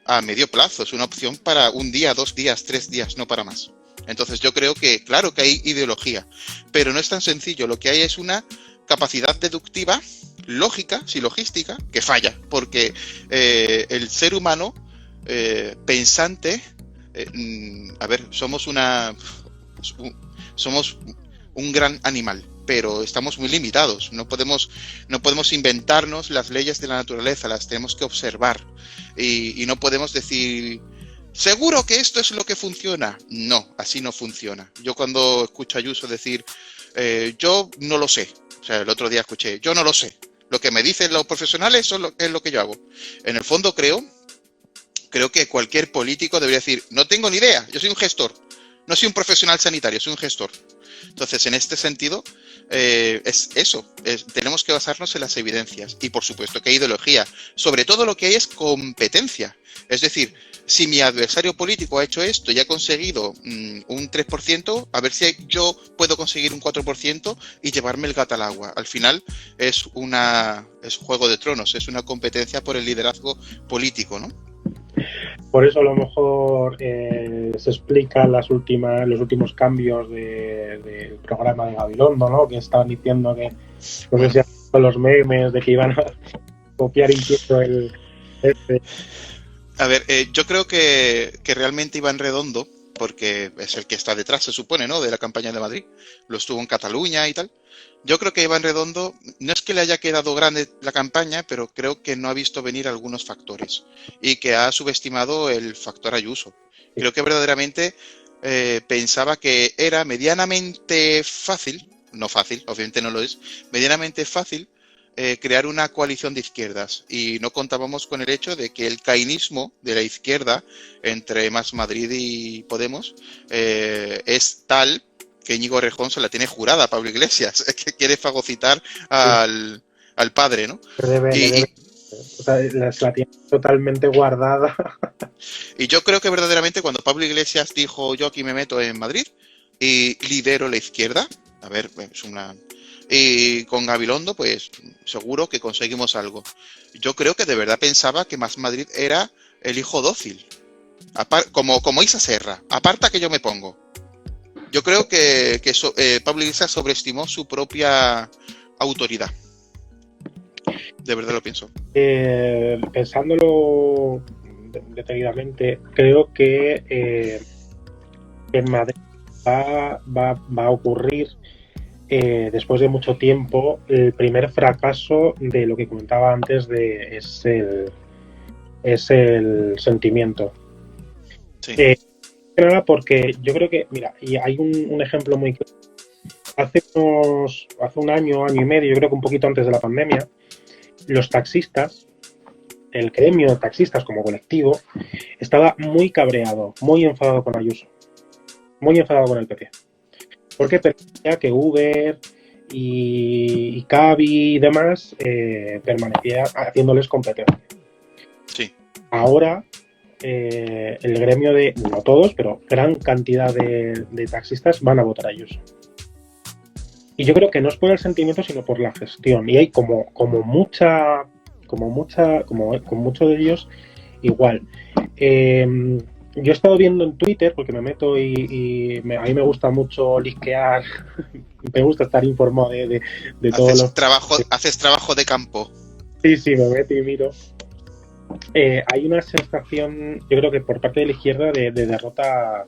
a medio plazo, es una opción para un día, 2 días, 3 días, no para más. Entonces yo creo que, claro que hay ideología, pero no es tan sencillo. Lo que hay es una capacidad deductiva, lógica, silogística, que falla, porque el ser humano pensante, somos un gran animal, pero estamos muy limitados. No podemos inventarnos las leyes de la naturaleza, las tenemos que observar. Y no podemos decir, ¿seguro que esto es lo que funciona? No, así no funciona. Yo cuando escucho a Ayuso decir, yo no lo sé, o sea, el otro día escuché, yo no lo sé. Lo que me dicen los profesionales es lo que yo hago. En el fondo creo que cualquier político debería decir, no tengo ni idea, yo soy un gestor. No soy un profesional sanitario, soy un gestor. Entonces, en este sentido, es eso. Tenemos que basarnos en las evidencias. Y, por supuesto, que hay ideología. Sobre todo lo que hay es competencia. Es decir, si mi adversario político ha hecho esto y ha conseguido un 3%, a ver si yo puedo conseguir un 4% y llevarme el gato al agua. Al final, es Juego de Tronos. Es una competencia por el liderazgo político, ¿no? Por eso a lo mejor se explica los últimos cambios del programa de Gabilondo, ¿no? Que estaban diciendo que, no sé si han visto los memes de que iban a copiar incluso el... A ver, yo creo que realmente Iván Redondo, porque es el que está detrás, se supone, ¿no?, de la campaña de Madrid, lo estuvo en Cataluña y tal. Yo creo que Iván Redondo, no es que le haya quedado grande la campaña, pero creo que no ha visto venir algunos factores y que ha subestimado el factor Ayuso. Creo que verdaderamente pensaba que era medianamente fácil, no fácil, obviamente no lo es, medianamente fácil crear una coalición de izquierdas, y no contábamos con el hecho de que el caínismo de la izquierda entre Más Madrid y Podemos es tal que Íñigo Errejón se la tiene jurada a Pablo Iglesias, que quiere fagocitar al padre, ¿no? O sea, la tiene totalmente guardada. Y yo creo que verdaderamente cuando Pablo Iglesias dijo, yo aquí me meto en Madrid y lidero la izquierda, a ver, es una... Y con Gabilondo, pues seguro que conseguimos algo. Yo creo que de verdad pensaba que Más Madrid era el hijo dócil, como Isa Serra, aparta que yo me pongo. Yo creo que Pablo Iglesias sobreestimó su propia autoridad. De verdad lo pienso. Pensándolo detenidamente, creo que en Madrid va a ocurrir, después de mucho tiempo, el primer fracaso de lo que comentaba antes es el sentimiento. Sí. Nada, porque yo creo que, mira, y hay un ejemplo muy claro. Hace un año y medio, yo creo que un poquito antes de la pandemia, los taxistas, el gremio de taxistas como colectivo, estaba muy cabreado, muy enfadado con Ayuso, muy enfadado con el PP, porque permitía que Uber y Cabify y demás permanecía haciéndoles competencia. Sí. Ahora el gremio de, no todos, pero gran cantidad de taxistas van a votar a Ayuso. Y yo creo que no es por el sentimiento, sino por la gestión. Y hay como con muchos de ellos igual. Yo he estado viendo en Twitter, porque me meto a mí me gusta mucho lisquear, me gusta estar informado de todos los... Haces trabajo de campo. Sí, me meto y miro. Hay una sensación, yo creo que por parte de la izquierda, de derrota.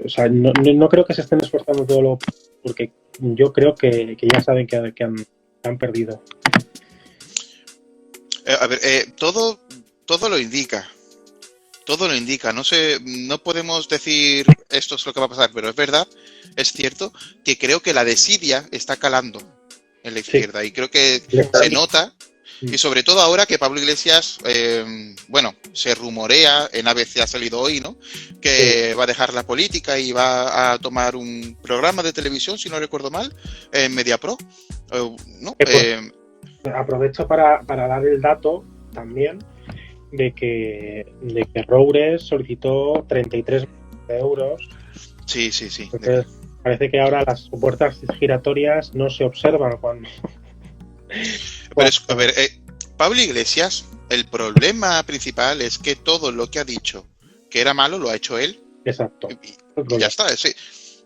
O sea, no creo que se estén esforzando todo lo... Porque yo creo que ya saben que han perdido. A ver, todo lo indica. Todo lo indica. No sé, no podemos decir esto es lo que va a pasar, pero es verdad, es cierto, que creo que la desidia está calando en la izquierda. Sí. Y creo que se nota, y sobre todo ahora que Pablo Iglesias, se rumorea, en ABC ha salido hoy, ¿no? Que va a dejar la política y va a tomar un programa de televisión, si no recuerdo mal, en MediaPro, ¿no? Aprovecho para dar el dato también de que Roures solicitó 33 millones de euros. Sí. Entonces, parece que ahora las puertas giratorias no se observan cuando... Pero a ver, Pablo Iglesias, el problema principal es que todo lo que ha dicho que era malo lo ha hecho él. Exacto. Y ya está.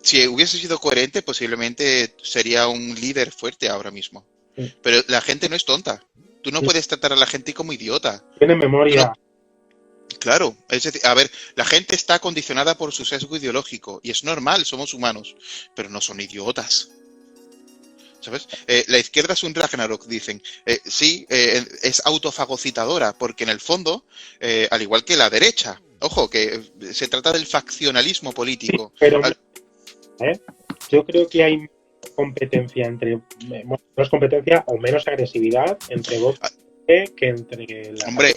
Si hubiese sido coherente, posiblemente sería un líder fuerte ahora mismo. Sí. Pero la gente no es tonta. Tú no puedes tratar a la gente como idiota. Tiene memoria. Claro, es decir, a ver, la gente está condicionada por su sesgo ideológico y es normal, somos humanos, pero no son idiotas. ¿Sabes? La izquierda es un Ragnarok, dicen. Es autofagocitadora, porque en el fondo, al igual que la derecha, ojo, que se trata del faccionalismo político. Sí, pero yo creo que hay competencia menos competencia o menos agresividad entre Vox que entre la... Hombre,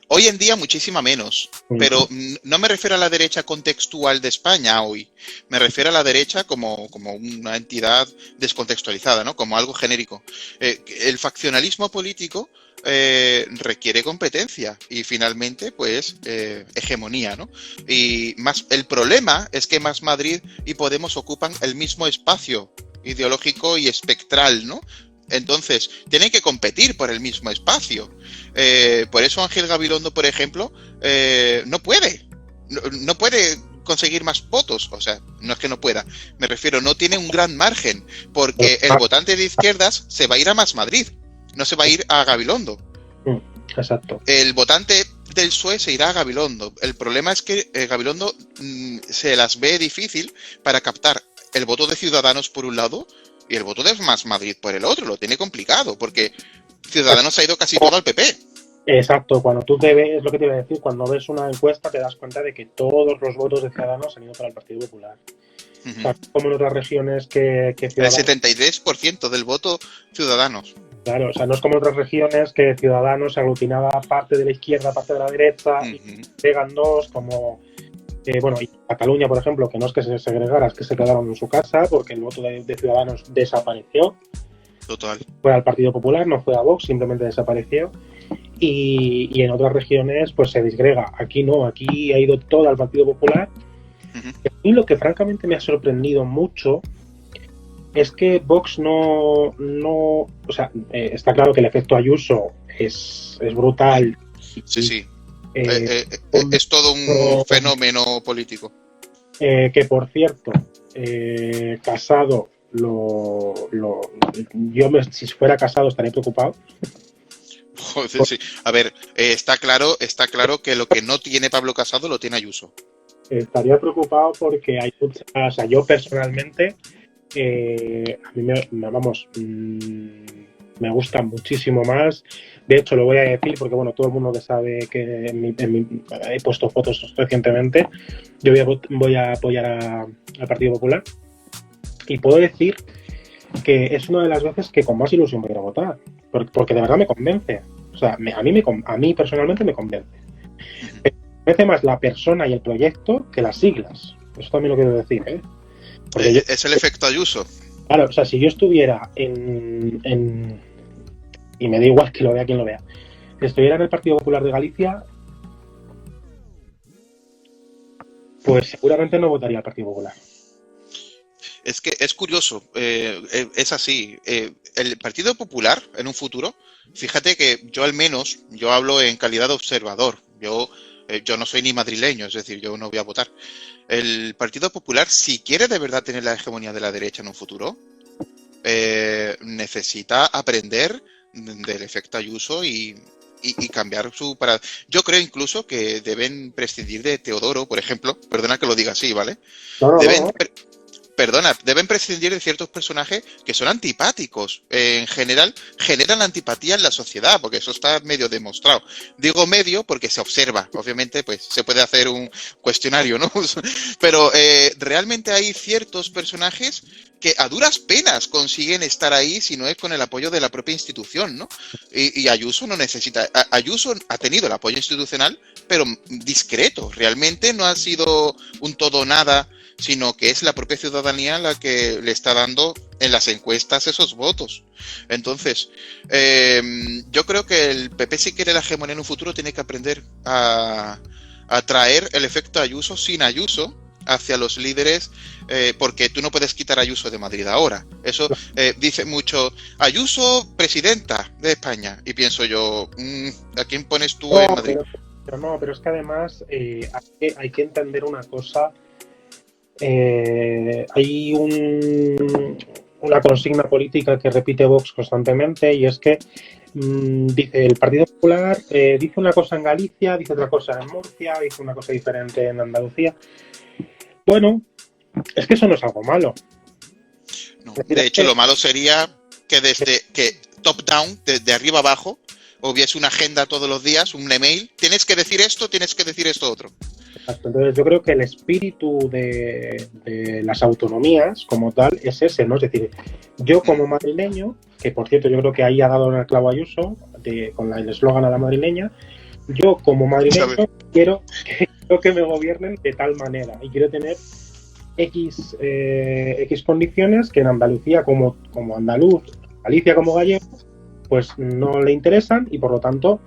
hoy en día muchísima menos, pero no me refiero a la derecha contextual de España hoy, me refiero a la derecha como una entidad descontextualizada, ¿no? Como algo genérico. El faccionalismo político requiere competencia y finalmente, pues, hegemonía, ¿no? Y el problema es que Más Madrid y Podemos ocupan el mismo espacio ideológico y espectral, ¿no? Entonces, tienen que competir por el mismo espacio. Por eso Ángel Gabilondo, por ejemplo, no puede conseguir más votos. O sea, no es que no pueda. Me refiero, no tiene un gran margen, porque el votante de izquierdas se va a ir a Más Madrid, no se va a ir a Gabilondo. Exacto. El votante del PSOE se irá a Gabilondo. El problema es que Gabilondo se las ve difícil para captar el voto de Ciudadanos por un lado y el voto de Más Madrid por el otro. Lo tiene complicado, porque Ciudadanos ha ido casi todo al PP. Exacto, cuando tú te ves, lo que te iba a decir, cuando ves una encuesta te das cuenta de que todos los votos de Ciudadanos han ido para el Partido Popular. O sea, como en otras regiones que Ciudadanos... El 73% del voto Ciudadanos. Claro, o sea, no es como en otras regiones que Ciudadanos aglutinaba parte de la izquierda, parte de la derecha, y pegan dos, como... y Cataluña, por ejemplo, que no es que se segregara, es que se quedaron en su casa porque el voto de Ciudadanos desapareció. Total. Fue al Partido Popular, no fue a Vox, simplemente desapareció. Y en otras regiones pues se disgrega. Aquí no, aquí ha ido todo al Partido Popular. Y lo que francamente me ha sorprendido mucho es que Vox no o sea, está claro que el efecto Ayuso es brutal. Sí. Es todo un fenómeno político. Que por cierto, Casado, si fuera Casado estaría preocupado. Joder, sí. A ver, está claro que lo que no tiene Pablo Casado lo tiene Ayuso. Estaría preocupado porque hay muchas, o sea, yo personalmente a mí me gusta muchísimo más. De hecho, lo voy a decir porque, bueno, todo el mundo que sabe que he puesto fotos recientemente. Yo voy a apoyar al Partido Popular. Y puedo decir que es una de las veces que con más ilusión voy a votar. Porque de verdad me convence. O sea, a mí personalmente me convence. Me convence más la persona y el proyecto que las siglas. Eso también lo quiero decir, ¿eh? Es el efecto Ayuso. Claro, o sea, si yo estuviera y me da igual que lo vea quien lo vea, si estuviera en el Partido Popular de Galicia, pues seguramente no votaría al Partido Popular. Es que es curioso, es así. El Partido Popular en un futuro, fíjate que yo al menos, yo hablo en calidad de observador. Yo no soy ni madrileño, es decir, yo no voy a votar. El Partido Popular, si quiere de verdad tener la hegemonía de la derecha en un futuro, necesita aprender del efecto Ayuso y cambiar su para. Yo creo incluso que deben prescindir de Teodoro, por ejemplo. Perdona que lo diga así, ¿vale? Deben prescindir de ciertos personajes que son antipáticos. En general, generan antipatía en la sociedad, porque eso está medio demostrado. Digo medio porque se observa. Obviamente, pues se puede hacer un cuestionario, ¿no? Pero realmente hay ciertos personajes que a duras penas consiguen estar ahí si no es con el apoyo de la propia institución, ¿no? Y Ayuso no necesita. Ayuso ha tenido el apoyo institucional, pero discreto. Realmente no ha sido un todo nada, sino que es la propia ciudadanía la que le está dando en las encuestas esos votos. Entonces, yo creo que el PP, si quiere la hegemonía en un futuro, tiene que aprender a traer el efecto Ayuso sin Ayuso hacia los líderes, porque tú no puedes quitar a Ayuso de Madrid ahora. Eso dice mucho, Ayuso presidenta de España, y pienso yo, ¿a quién pones tú en Madrid? Pero es que además hay que entender una cosa. Hay una consigna política que repite Vox constantemente, y es que dice el Partido Popular dice una cosa en Galicia, dice otra cosa en Murcia, dice una cosa diferente en Andalucía. Bueno, es que eso no es algo malo. No, de hecho, lo malo sería que desde que top down, de arriba abajo, hubiese una agenda todos los días, un email, tienes que decir esto otro. Exacto. Entonces yo creo que el espíritu de las autonomías como tal es ese, ¿no? Es decir, yo como madrileño, que por cierto yo creo que ahí ha dado en el clavo Ayuso, con el eslogan a la madrileña, yo como madrileño quiero que me gobiernen de tal manera y quiero tener X condiciones que en Andalucía como andaluz, Galicia como gallego, pues no le interesan, y por lo tanto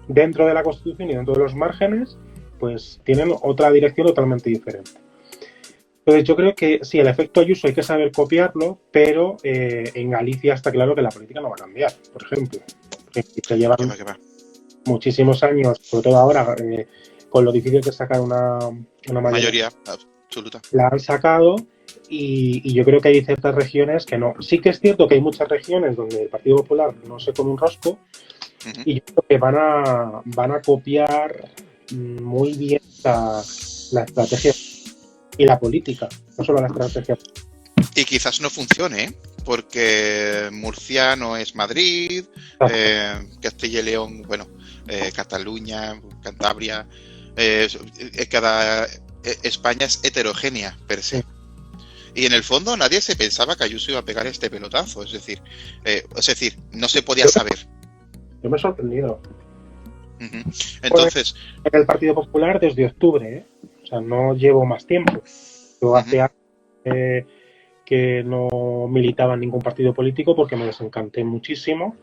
dentro de la Constitución y dentro de los márgenes pues tienen otra dirección totalmente diferente. Entonces yo creo que sí, el efecto Ayuso hay que saber copiarlo, pero en Galicia está claro que la política no va a cambiar, por ejemplo. Que llevan muchísimos años, sobre todo ahora, con lo difícil que es sacar una mayoría absoluta. La han sacado, y yo creo que hay ciertas regiones que no. Sí que es cierto que hay muchas regiones donde el Partido Popular no se come un rosco, y yo creo que van a copiar muy bien la estrategia y la política, no solo la estrategia. Y quizás no funcione, porque Murcia no es Madrid, Castilla y León, bueno, Cataluña, Cantabria, España es heterogénea per se. Y en el fondo nadie se pensaba que Ayuso iba a pegar este pelotazo, es decir, no se podía saber. Yo me he sorprendido. Entonces, en el Partido Popular desde octubre, o sea, no llevo más tiempo. Yo hace años que no militaba en ningún partido político porque me desencanté muchísimo.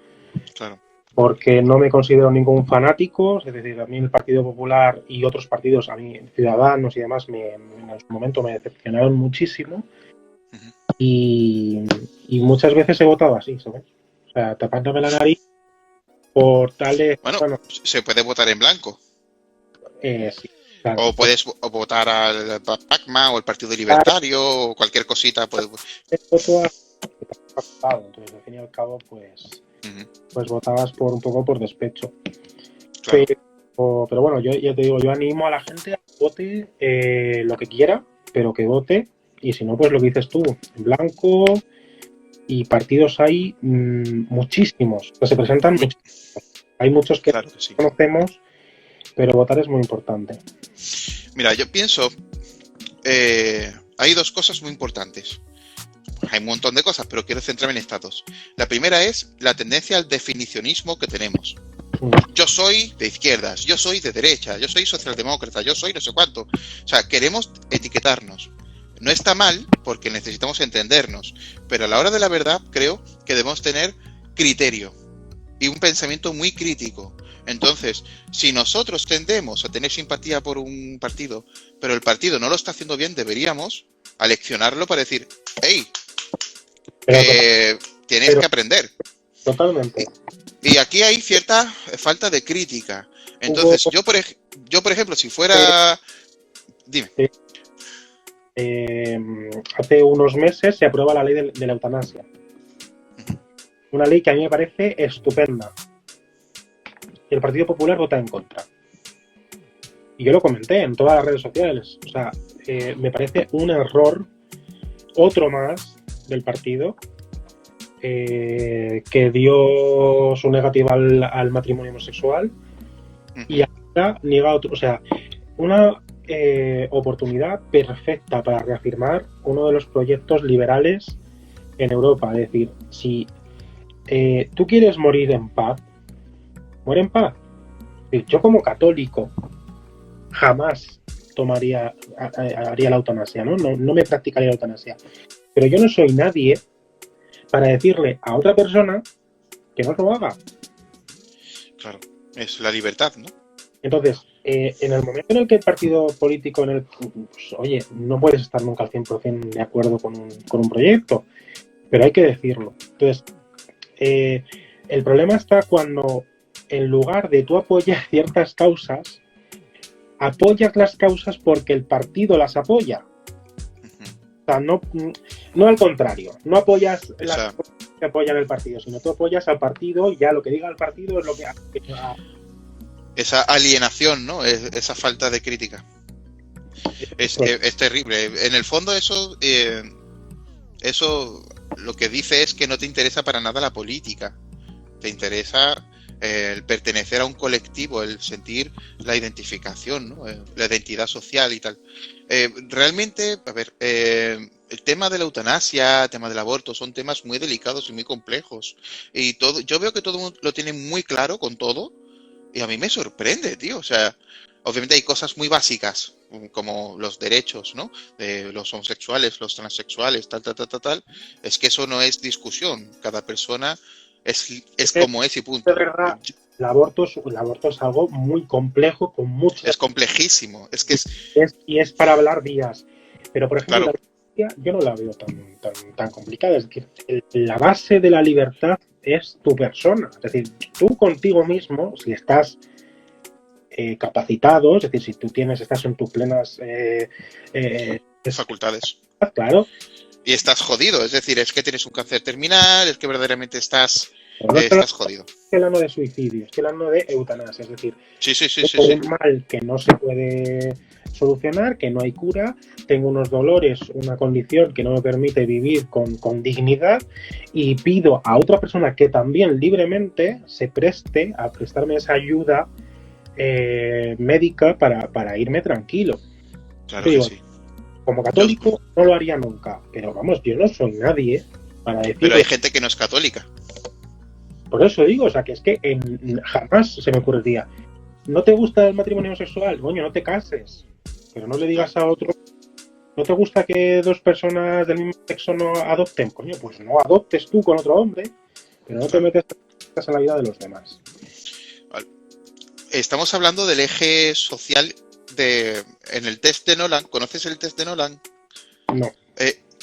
Claro. Porque no me considero ningún fanático, es decir, a mí el Partido Popular y otros partidos, a mí Ciudadanos y demás, en su momento me decepcionaron muchísimo. Y muchas veces he votado así, ¿sabes? O sea, tapándome la nariz por tales... Bueno, se puede votar en blanco. Sí, claro. O puedes votar al PACMA o el Partido Libertario o cualquier cosita. Entonces, al fin y al cabo, pues votabas un poco por despecho. Claro. Pero bueno, yo ya te digo, yo animo a la gente a que vote lo que quiera, pero que vote, y si no, pues lo que dices tú, en blanco. Y partidos hay muchísimos, que se presentan muchísimos. Hay muchos que, claro que sí conocemos, pero votar es muy importante. Mira, yo pienso, hay dos cosas muy importantes. Hay un montón de cosas, pero quiero centrarme en estas dos. La primera es la tendencia al definicionismo que tenemos. Yo soy de izquierdas, yo soy de derecha, yo soy socialdemócrata, yo soy no sé cuánto. O sea, queremos etiquetarnos. No está mal, porque necesitamos entendernos, pero a la hora de la verdad creo que debemos tener criterio y un pensamiento muy crítico. Entonces, si nosotros tendemos a tener simpatía por un partido, pero el partido no lo está haciendo bien, deberíamos aleccionarlo para decir, hey, Pero, tienes que aprender. totalmente. Y aquí hay cierta falta de crítica. Entonces, yo por ejemplo, si fuera... Dime. Hace unos meses se aprueba la ley de la eutanasia. Una ley que a mí me parece estupenda. Y el Partido Popular vota en contra. Y yo lo comenté en todas las redes sociales. O sea, me parece un error, otro más del partido, que dio su negativa al matrimonio homosexual y ahora niega otro. O sea, una oportunidad perfecta para reafirmar uno de los proyectos liberales en Europa. Es decir, si tú quieres morir en paz, muere en paz. Yo como católico jamás haría la eutanasia, ¿no? No me practicaría la eutanasia. Pero yo no soy nadie para decirle a otra persona que no lo haga. Claro, es la libertad, ¿no? Entonces, en el momento en el que el partido político, pues, oye, no puedes estar nunca al 100% de acuerdo con un proyecto, pero hay que decirlo. Entonces, el problema está cuando, en lugar de tú apoyar ciertas causas, apoyas las causas porque el partido las apoya. O sea, no al contrario, no apoyas las cosas que apoyan el partido, sino tú apoyas al partido y ya lo que diga el partido es lo que hace. Esa alienación, ¿no? Esa falta de crítica. Es terrible. En el fondo eso lo que dice es que no te interesa para nada la política. Te interesa el pertenecer a un colectivo, el sentir la identificación, ¿no? La identidad social y tal. Realmente, a ver, el tema de la eutanasia, el tema del aborto, son temas muy delicados y muy complejos. Y yo veo que todo el mundo lo tiene muy claro con todo, y a mí me sorprende, tío. O sea, obviamente hay cosas muy básicas, como los derechos, ¿no? De los homosexuales, los transexuales, tal. Es que eso no es discusión. Cada persona es como es y punto. De verdad, el aborto es algo muy complejo, con mucho... Es complejísimo. Es que y es para hablar días. Pero, por ejemplo, claro. Yo no la veo tan complicada. Es decir, la base de la libertad es tu persona. Es decir, tú contigo mismo, si estás capacitado, es decir, si tú estás en tus plenas facultades. Claro. Y estás jodido, es decir, es que tienes un cáncer terminal, es que verdaderamente estás jodido. Es que hablando de suicidio, estoy hablando de eutanasia, es decir, sí. un mal que no se puede solucionar, que no hay cura, tengo unos dolores, una condición que no me permite vivir con dignidad y pido a otra persona que también libremente se preste a prestarme esa ayuda médica para irme tranquilo. Claro que sí. Como católico no lo haría nunca, pero vamos, yo no soy nadie para decir... Pero hay gente que no es católica. Por eso digo, o sea, que es que jamás se me ocurriría. ¿No te gusta el matrimonio sexual? Coño, no te cases. Pero no le digas a otro... ¿No te gusta que dos personas del mismo sexo no adopten? Coño, pues no adoptes tú con otro hombre, pero no te metes en la vida de los demás. Vale. Estamos hablando del eje social en el test de Nolan. ¿Conoces el test de Nolan? No.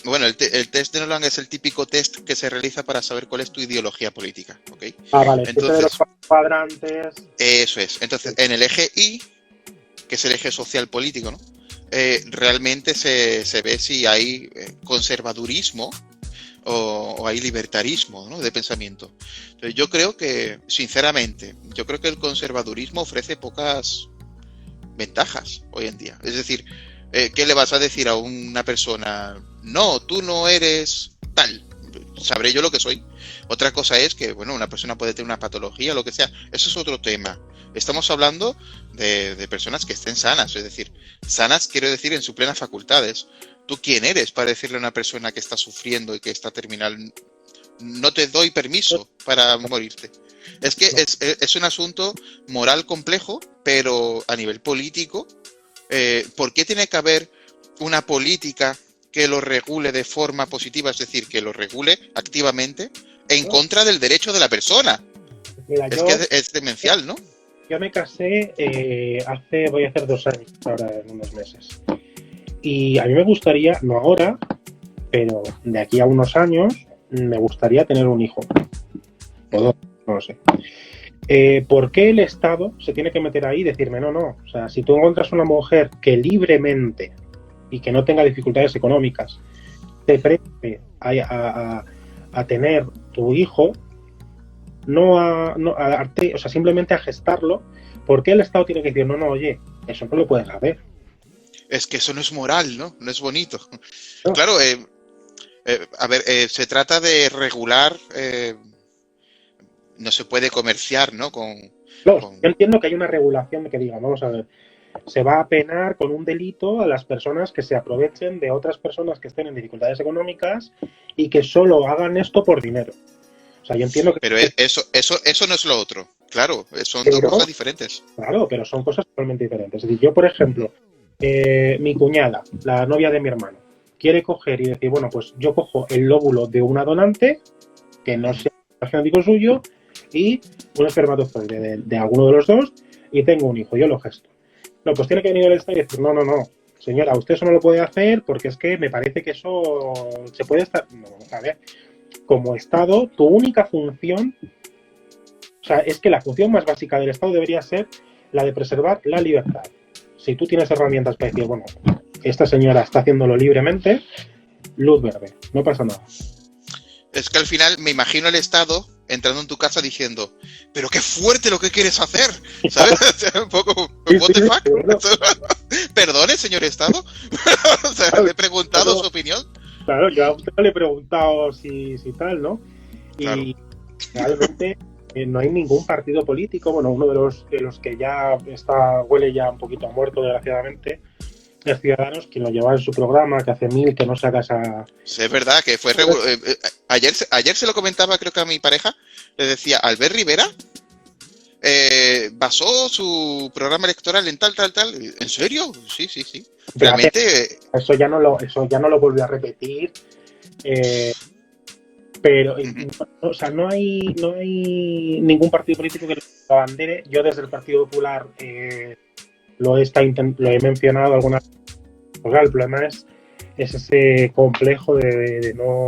Bueno, el test de Nolan es el típico test que se realiza para saber cuál es tu ideología política, ¿ok? Vale. Entonces, de los cuadrantes. Eso es. Entonces, en el eje I, que es el eje social político, ¿no? Realmente se ve si hay conservadurismo o hay libertarismo, ¿no? De pensamiento. Entonces, yo creo que, sinceramente, el conservadurismo ofrece pocas ventajas hoy en día. Es decir, ¿qué le vas a decir a una persona? No, tú no eres tal. Sabré yo lo que soy. Otra cosa es que, bueno, una persona puede tener una patología o lo que sea. Eso es otro tema. Estamos hablando de personas que estén sanas. Es decir, sanas quiero decir en sus plenas facultades. ¿Tú quién eres para decirle a una persona que está sufriendo y que está terminal? No te doy permiso para morirte. Es que es un asunto moral complejo, pero a nivel político, ¿por qué tiene que haber una política que lo regule de forma positiva? Es decir, que lo regule activamente en contra del derecho de la persona. Mira, que es demencial, ¿no? Yo me casé voy a hacer 2 años ahora en unos meses. Y a mí me gustaría, no ahora, pero de aquí a unos años, me gustaría tener un hijo. O dos, no lo sé. ¿Por qué el Estado se tiene que meter ahí y decirme no? O sea, si tú encuentras una mujer que libremente y que no tenga dificultades económicas te preste a tener tu hijo, o sea, simplemente a gestarlo, ¿por qué el Estado tiene que decir no, oye, eso no lo puedes hacer? Es que eso no es moral, ¿no? No es bonito. No. Claro, a ver, se trata de regular, no se puede comerciar, ¿no? Yo entiendo que hay una regulación de que diga, vamos a ver, se va a penar con un delito a las personas que se aprovechen de otras personas que estén en dificultades económicas y que solo hagan esto por dinero. O sea, yo entiendo que... Pero eso no es lo otro. Claro, son dos cosas diferentes. Claro, pero son cosas totalmente diferentes. Es decir, yo, por ejemplo, mi cuñada, la novia de mi hermano, quiere coger y decir, bueno, pues yo cojo el lóbulo de una donante, que no sea genético suyo, y un espermatozoide de alguno de los dos, y tengo un hijo, yo lo gesto. No, pues tiene que venir el Estado y decir, no, señora, usted eso no lo puede hacer porque es que me parece que eso se puede estar... No, a ver, como Estado, tu única función, o sea, es que la función más básica del Estado debería ser la de preservar la libertad. Si tú tienes herramientas para decir, bueno, esta señora está haciéndolo libremente, luz verde, no pasa nada. Es que al final me imagino el Estado entrando en tu casa diciendo, pero qué fuerte lo que quieres hacer, ¿sabes? Un poco, what the fuck. Bueno. Perdone, señor Estado. O sea, claro, le he preguntado su opinión. Claro, yo a usted le he preguntado si tal, ¿no? Claro. Y realmente no hay ningún partido político, bueno, uno de los que ya huele ya un poquito a muerto, desgraciadamente, es Ciudadanos, quien lo llevaba en su programa, que hace 1000 que no saca esa... Sí, es verdad, que fue... ayer se lo comentaba, creo que a mi pareja, le decía, Albert Rivera basó su programa electoral en tal. ¿En serio? Sí. Realmente... Eso ya no lo volvió a repetir. Pero, o sea, no hay ningún partido político que lo abandere. Yo desde el Partido Popular lo he mencionado algunas veces. O sea, el problema es ese complejo de no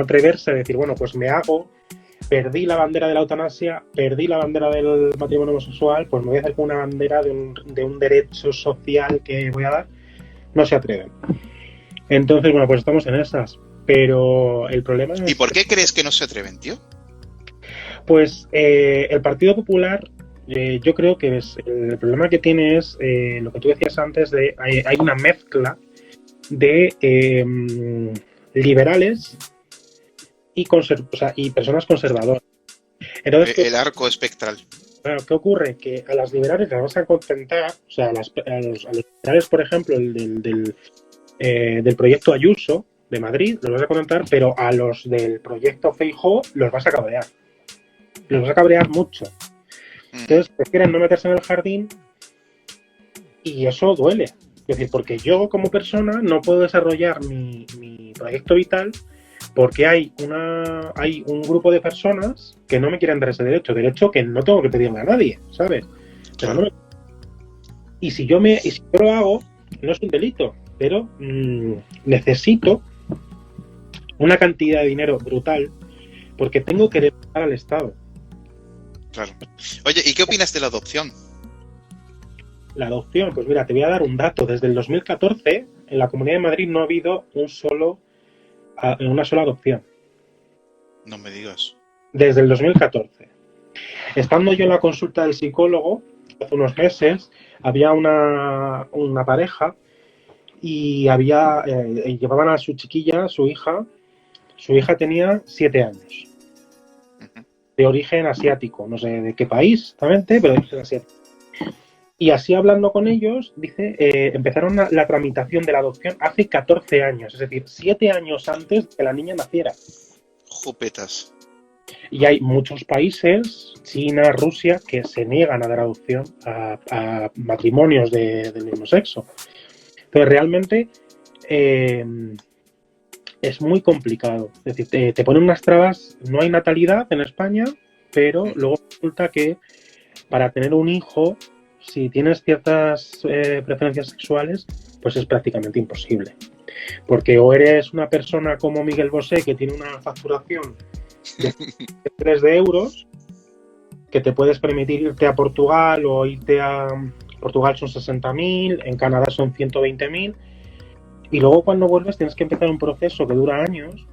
atreverse a decir, bueno, pues perdí la bandera de la eutanasia, perdí la bandera del matrimonio homosexual, pues me voy a hacer con una bandera de un derecho social que voy a dar. No se atreven. Entonces, bueno, pues estamos en esas. Pero el problema es... ¿Y por qué crees que no se atreven, tío? Pues el Partido Popular, yo creo que el problema que tiene es lo que tú decías antes, hay una mezcla de liberales y personas conservadoras. Entonces, el arco espectral. Claro, ¿qué ocurre? Que a las liberales las vas a contentar, o sea, a los liberales, por ejemplo, el del proyecto Ayuso de Madrid, los vas a contentar, pero a los del proyecto Feijóo los vas a cabrear. Los vas a cabrear mucho. Entonces prefieren no meterse en el jardín y eso duele. Es decir, porque yo como persona no puedo desarrollar mi proyecto vital porque hay un grupo de personas que no me quieren dar ese derecho que no tengo que pedirle a nadie, ¿sabes? Pero y si yo lo hago, no es un delito, pero necesito una cantidad de dinero brutal porque tengo que demandar al Estado. Claro. Oye, ¿y qué opinas de la adopción? La adopción, pues mira, te voy a dar un dato. Desde el 2014, en la Comunidad de Madrid no ha habido una sola adopción. No me digas. Desde el 2014. Estando yo en la consulta del psicólogo, hace unos meses, había una pareja y llevaban a su chiquilla, su hija tenía 7 años. De origen asiático, no sé de qué país exactamente, pero de origen asiático. Y así hablando con ellos, dice, empezaron la tramitación de la adopción hace 14 años, es decir, 7 años antes de que la niña naciera. Jopetas. Y hay muchos países, China, Rusia, que se niegan a dar adopción a matrimonios del mismo sexo. Entonces, realmente es muy complicado. Es decir, te ponen unas trabas, no hay natalidad en España, pero luego resulta que para tener un hijo, si tienes ciertas preferencias sexuales, pues es prácticamente imposible. Porque o eres una persona como Miguel Bosé, que tiene una facturación de 3 de euros, que te puedes permitir irte a Portugal o irte a... Portugal son 60.000, en Canadá son 120.000, y luego cuando vuelves tienes que empezar un proceso que dura años,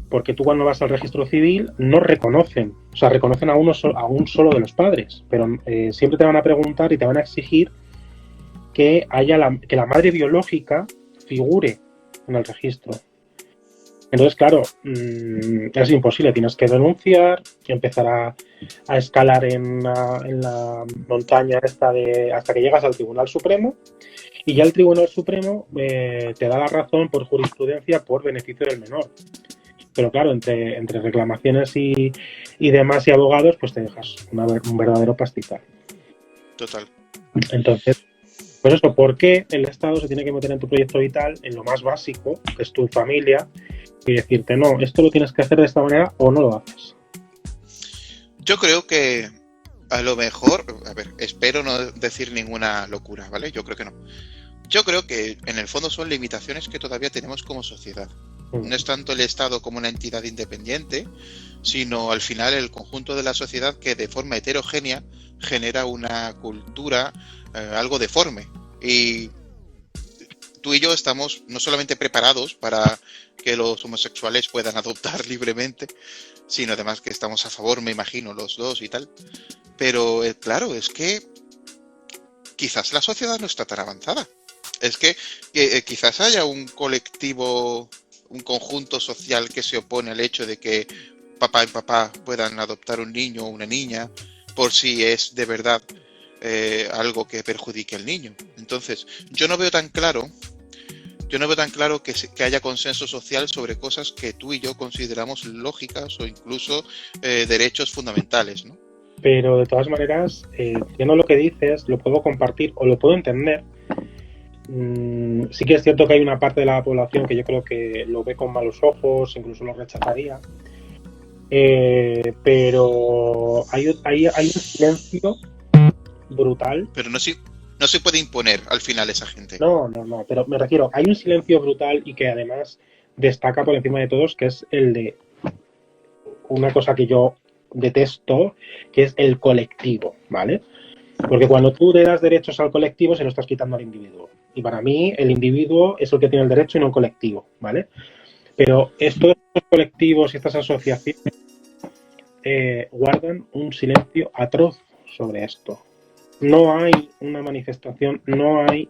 porque tú cuando vas al registro civil no reconocen, o sea, reconocen a un solo de los padres, pero siempre te van a preguntar y te van a exigir que que la madre biológica figure en el registro. Entonces, claro, es imposible, tienes que denunciar, empezar a escalar en la montaña esta hasta que llegas al Tribunal Supremo, y ya el Tribunal Supremo te da la razón por jurisprudencia por beneficio del menor. Pero claro, entre reclamaciones y demás y abogados, pues te dejas un verdadero pastizal. Total. Entonces, pues eso, ¿por qué el Estado se tiene que meter en tu proyecto vital, en lo más básico, que es tu familia, y decirte, no, esto lo tienes que hacer de esta manera o no lo haces? Yo creo que a lo mejor, a ver, espero no decir ninguna locura, ¿vale? Yo creo que no. Yo creo que en el fondo son limitaciones que todavía tenemos como sociedad. No es tanto el Estado como una entidad independiente, sino al final el conjunto de la sociedad que de forma heterogénea genera una cultura algo deforme. Y tú y yo estamos no solamente preparados para que los homosexuales puedan adoptar libremente, sino además que estamos a favor, me imagino, los dos y tal. Pero claro, es que quizás la sociedad no está tan avanzada. Es que quizás haya un colectivo, un conjunto social que se opone al hecho de que papá y papá puedan adoptar un niño o una niña por si es de verdad algo que perjudique al niño. Entonces, yo no veo tan claro que haya consenso social sobre cosas que tú y yo consideramos lógicas o incluso derechos fundamentales, ¿no? Pero de todas maneras, entiendo lo que dices, lo puedo compartir o lo puedo entender. Sí que es cierto que hay una parte de la población que yo creo que lo ve con malos ojos, incluso lo rechazaría. Pero hay un silencio brutal. Pero no se puede imponer al final esa gente. No, pero me refiero, hay un silencio brutal y que además destaca por encima de todos, que es el de una cosa que yo detesto, que es el colectivo, ¿vale? Porque cuando tú le das derechos al colectivo, se lo estás quitando al individuo. Y para mí, el individuo es el que tiene el derecho y no el colectivo, ¿vale? Pero estos colectivos y estas asociaciones guardan un silencio atroz sobre esto. No hay una manifestación, no hay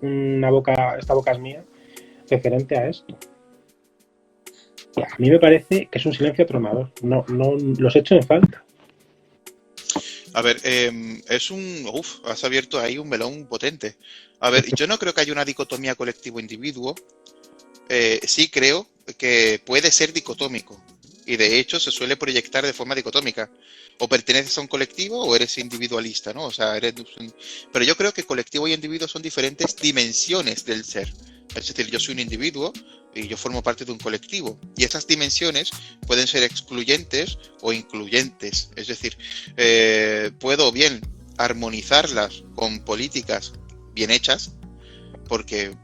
esta boca es mía, referente a esto. Y a mí me parece que es un silencio atronador. No los echo en falta. A ver, has abierto ahí un melón potente. A ver, yo no creo que haya una dicotomía colectivo-individuo. Sí creo que puede ser dicotómico. Y de hecho se suele proyectar de forma dicotómica. O perteneces a un colectivo o eres individualista, ¿no? O sea, pero yo creo que colectivo y individuo son diferentes dimensiones del ser. Es decir, yo soy un individuo y yo formo parte de un colectivo. Y esas dimensiones pueden ser excluyentes o incluyentes. Es decir, puedo bien armonizarlas con políticas bien hechas, porque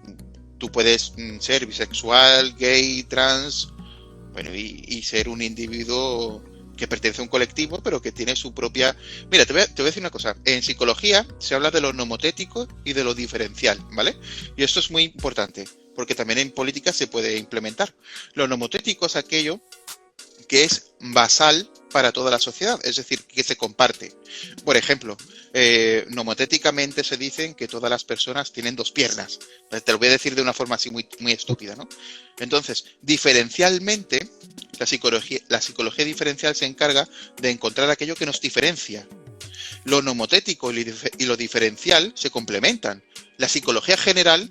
tú puedes ser bisexual, gay, trans, bueno, y ser un individuo que pertenece a un colectivo, pero que tiene su propia... Mira, te voy a decir una cosa. En psicología se habla de lo nomotético y de lo diferencial, ¿vale? Y esto es muy importante, porque también en política se puede implementar. Lo nomotético es aquello que es basal para toda la sociedad, es decir, que se comparte. Por ejemplo, nomotéticamente se dicen que todas las personas tienen dos piernas. Te lo voy a decir de una forma así muy, muy estúpida, ¿no? Entonces, diferencialmente, la psicología diferencial se encarga de encontrar aquello que nos diferencia. Lo nomotético y lo diferencial se complementan. La psicología general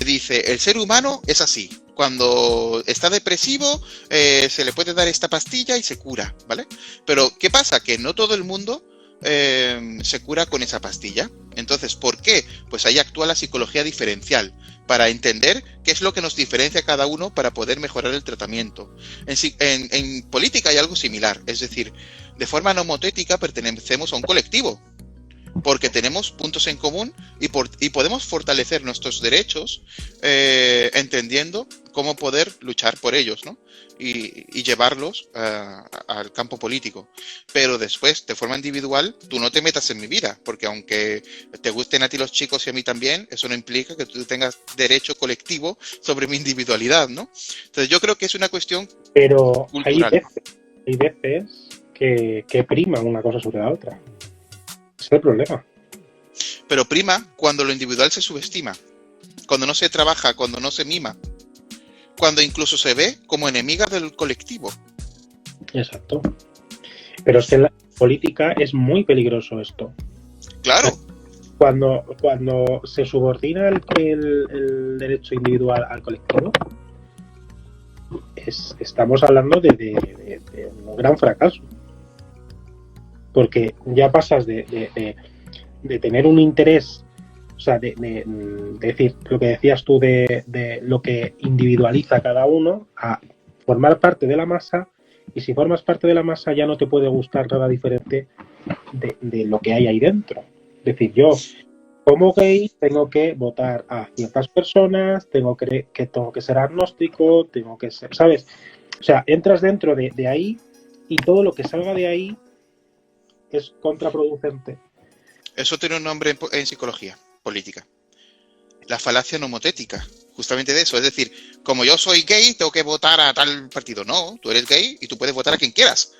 dice, el ser humano es así. Cuando está depresivo, se le puede dar esta pastilla y se cura, ¿vale? Pero, ¿qué pasa? Que no todo el mundo se cura con esa pastilla. Entonces, ¿por qué? Pues ahí actúa la psicología diferencial, para entender qué es lo que nos diferencia a cada uno para poder mejorar el tratamiento. En política hay algo similar, es decir, de forma nomotética pertenecemos a un colectivo. porque tenemos puntos en común y podemos fortalecer nuestros derechos entendiendo cómo poder luchar por ellos, ¿no? Y llevarlos al campo político. Pero después, de forma individual, tú no te metas en mi vida, porque aunque te gusten a ti los chicos y a mí también, eso no implica que tú tengas derecho colectivo sobre mi individualidad, ¿no? Entonces yo creo que es una cuestión Pero cultural. hay veces que prima una cosa sobre la otra. Ese es el problema. Pero prima cuando lo individual se subestima, cuando no se trabaja, cuando no se mima, cuando incluso se ve como enemiga del colectivo. Exacto. Pero es que en la política es muy peligroso esto. Claro. Cuando se subordina el derecho individual al colectivo, estamos hablando de un gran fracaso. Porque ya pasas de tener un interés, o sea, de decir lo que decías tú de lo que individualiza a cada uno, a formar parte de la masa, y si formas parte de la masa ya no te puede gustar nada diferente de lo que hay ahí dentro. Es decir, yo como gay tengo que votar a ciertas personas, tengo que ser agnóstico, tengo que ser, ¿sabes? O sea, entras dentro de ahí y todo lo que salga de ahí es contraproducente. Eso tiene un nombre en psicología política. La falacia nomotética. Justamente de eso. Es decir, como yo soy gay, tengo que votar a tal partido. No, tú eres gay y tú puedes votar a quien quieras.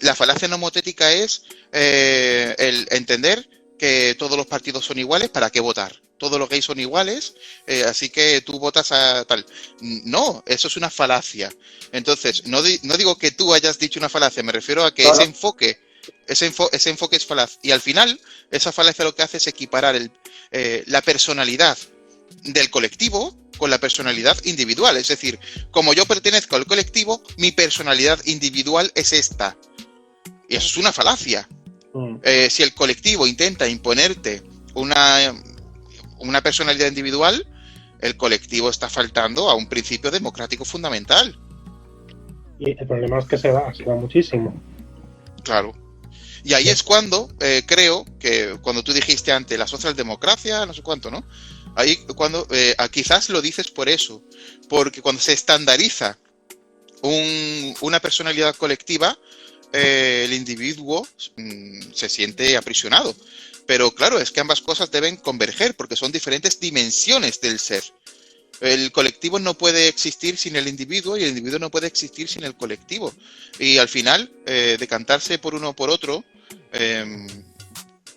La falacia nomotética es el entender que todos los partidos son iguales, ¿para qué votar? Todos los gays son iguales, así que tú votas a tal. No, eso es una falacia. Entonces, no digo que tú hayas dicho una falacia, me refiero a que No, ese enfoque es falaz. Y al final, esa falacia lo que hace es equiparar la personalidad del colectivo con la personalidad individual. Es decir, como yo pertenezco al colectivo, mi personalidad individual es esta. Y eso es una falacia. Si el colectivo intenta imponerte una personalidad individual, el colectivo está faltando a un principio democrático fundamental. Y el problema es que se va muchísimo. Claro. Y ahí es cuando creo que cuando tú dijiste antes la socialdemocracia, no sé cuánto, ¿no? Ahí cuando quizás lo dices por eso, porque cuando se estandariza una personalidad colectiva, el individuo se siente aprisionado. Pero claro, es que ambas cosas deben converger porque son diferentes dimensiones del ser. El colectivo no puede existir sin el individuo y el individuo no puede existir sin el colectivo. Y al final, decantarse por uno o por otro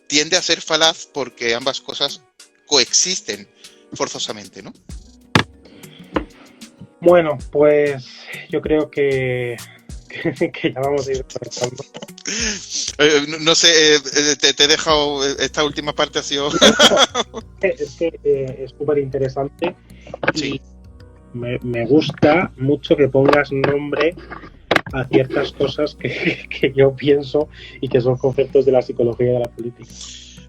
tiende a ser falaz porque ambas cosas coexisten forzosamente, ¿no? Bueno, pues yo creo que ya vamos a ir conectando. No sé, te he dejado, esta última parte ha sido... Es que es súper interesante y Sí. me gusta mucho que pongas nombre a ciertas cosas que yo pienso y que son conceptos de la psicología y de la política.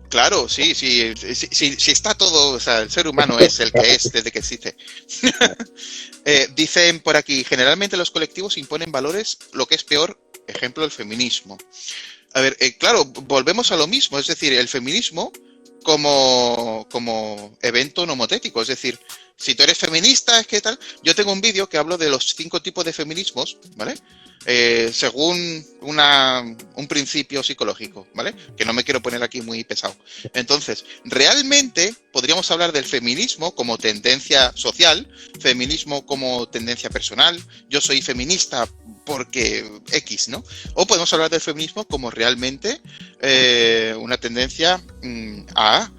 Claro, sí, está todo, o sea, el ser humano es el que es desde que existe. Dicen por aquí, generalmente los colectivos imponen valores, lo que es peor, ejemplo, el feminismo. A ver, claro, volvemos a lo mismo, es decir, el feminismo como evento nomotético, es decir, si tú eres feminista, es que tal. Yo tengo un vídeo que hablo de los 5 tipos de feminismos, ¿vale? Según un principio psicológico, ¿vale? Que no me quiero poner aquí muy pesado. Entonces, realmente podríamos hablar del feminismo como tendencia social, feminismo como tendencia personal. Yo soy feminista porque X, ¿no? O podemos hablar del feminismo como realmente una tendencia a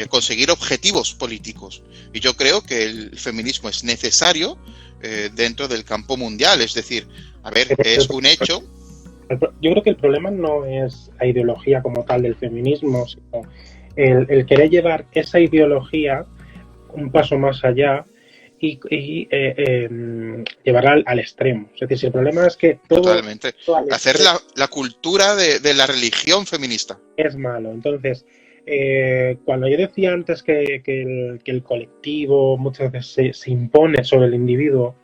conseguir objetivos políticos. Y yo creo que el feminismo es necesario dentro del campo mundial, es decir, a ver, es un hecho. Yo creo que el problema no es la ideología como tal del feminismo, sino el querer llevar esa ideología un paso más allá y llevarla al extremo. Es decir, si el problema es que Totalmente. Hacer la cultura de la religión feminista. Es malo. Entonces, cuando yo decía antes que el colectivo muchas veces se impone sobre el individuo,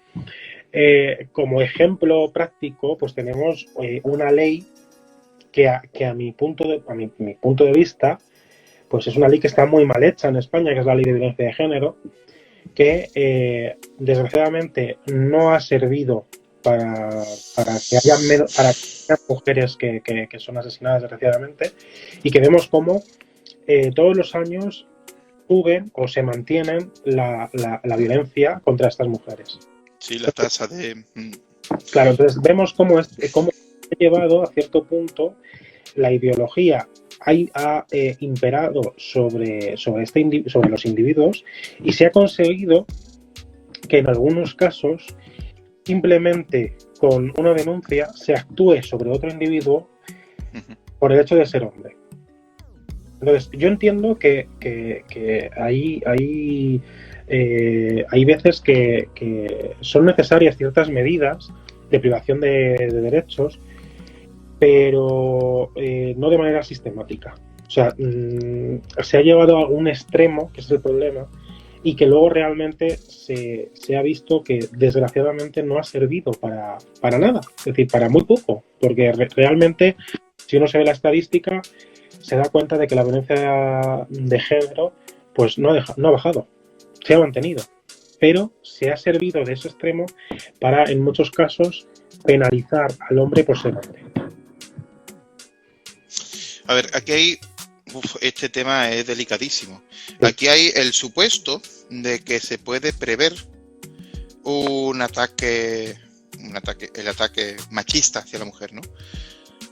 como ejemplo práctico, pues tenemos una ley que a mi punto de vista pues es una ley que está muy mal hecha en España, que es la Ley de Violencia de Género, que desgraciadamente no ha servido para que haya mujeres que son asesinadas desgraciadamente, y que vemos cómo todos los años suben o se mantienen la violencia contra estas mujeres. Sí, la tasa de... Claro, entonces vemos cómo ha llevado a cierto punto la ideología ha imperado sobre los individuos, y se ha conseguido que en algunos casos simplemente con una denuncia se actúe sobre otro individuo por el hecho de ser hombre. Entonces, yo entiendo que hay veces que son necesarias ciertas medidas de privación de derechos, pero no de manera sistemática. O sea, se ha llevado a un extremo, que es el problema, y que luego realmente se ha visto que desgraciadamente no ha servido para nada, es decir, para muy poco, porque realmente, si uno se ve la estadística, se da cuenta de que la violencia de género pues no ha bajado, se ha mantenido, pero se ha servido de ese extremo para, en muchos casos, penalizar al hombre por ser hombre. A ver, aquí hay... este tema es delicadísimo. Aquí hay el supuesto de que se puede prever el ataque machista hacia la mujer, ¿no?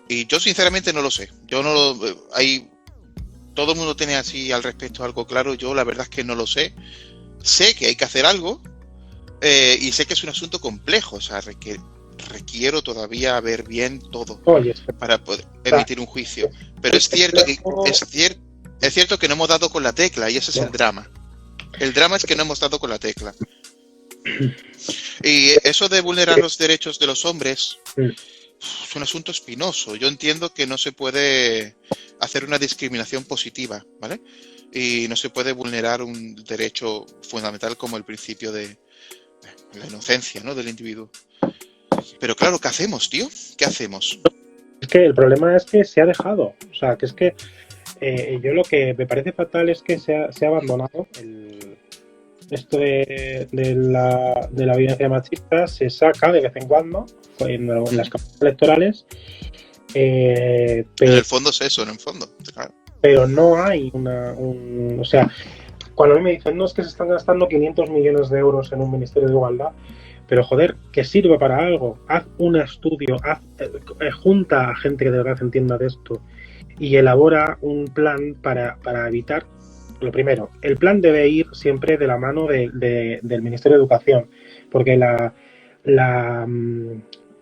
Y yo sinceramente no lo sé. Todo el mundo tiene así al respecto algo claro. Yo la verdad es que no lo sé. Sé que hay que hacer algo y sé que es un asunto complejo. O sea, requiero todavía ver bien todo para poder emitir un juicio. Pero es cierto que no hemos dado con la tecla, y ese es el drama. El drama es que no hemos dado con la tecla. Y eso de vulnerar los derechos de los hombres es un asunto espinoso. Yo entiendo que no se puede hacer una discriminación positiva, ¿vale? Y no se puede vulnerar un derecho fundamental como el principio de la inocencia, ¿no?, del individuo. Pero claro, ¿qué hacemos, tío? ¿Qué hacemos? Es que el problema es que se ha dejado. O sea, que es que yo lo que me parece fatal es que se ha abandonado esto de la violencia machista. Se saca de vez en cuando en las campañas electorales. En el fondo es eso, en el fondo. Claro. Pero no hay o sea, cuando a mí me dicen, no, es que se están gastando 500 millones de euros en un Ministerio de Igualdad, pero joder, que sirva para algo. Haz un estudio, junta a gente que de verdad entienda de esto y elabora un plan para evitar. Lo primero, el plan debe ir siempre de la mano del Ministerio de Educación, porque la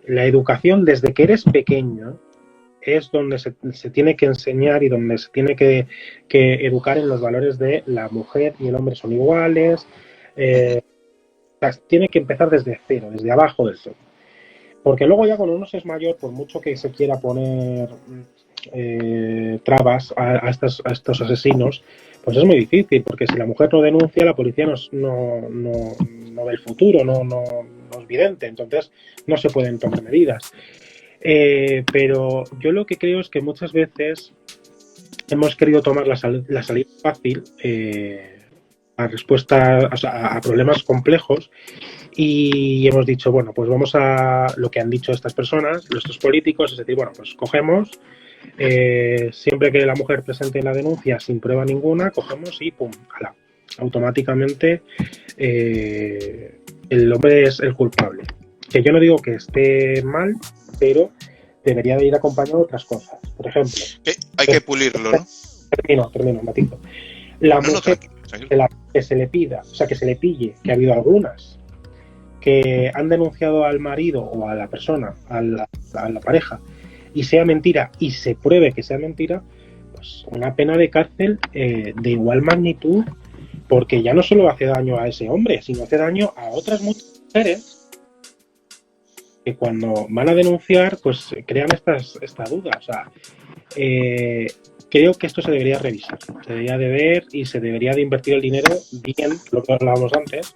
educación desde que eres pequeño es donde se tiene que enseñar y donde se tiene que educar en los valores de la mujer y el hombre son iguales. Tiene que empezar desde cero, desde abajo del todo. Porque luego ya cuando uno se es mayor, por mucho que se quiera poner trabas a estos asesinos, pues es muy difícil, porque si la mujer no denuncia, la policía no ve el futuro, no es vidente, entonces no se pueden tomar medidas. Pero yo lo que creo es que muchas veces hemos querido tomar la salida fácil a respuesta a problemas complejos, y hemos dicho, bueno, pues vamos a lo que han dicho estas personas, nuestros políticos, es decir, bueno, pues cogemos, siempre que la mujer presente la denuncia sin prueba ninguna, cogemos y pum, automáticamente el hombre es el culpable. Que yo no digo que esté mal, pero debería de ir acompañado de otras cosas. Por ejemplo, hay que pulirlo, ¿no? Termino, matizo. La mujer que se le pida, o sea, que se le pille, que ha habido algunas que han denunciado al marido o a la persona, a la pareja, y sea mentira, y se pruebe que sea mentira, pues una pena de cárcel de igual magnitud, porque ya no solo hace daño a ese hombre, sino hace daño a otras mujeres que cuando van a denunciar, pues crean esta duda. O sea, creo que esto se debería revisar, se debería de ver y se debería de invertir el dinero bien, lo que hablábamos antes,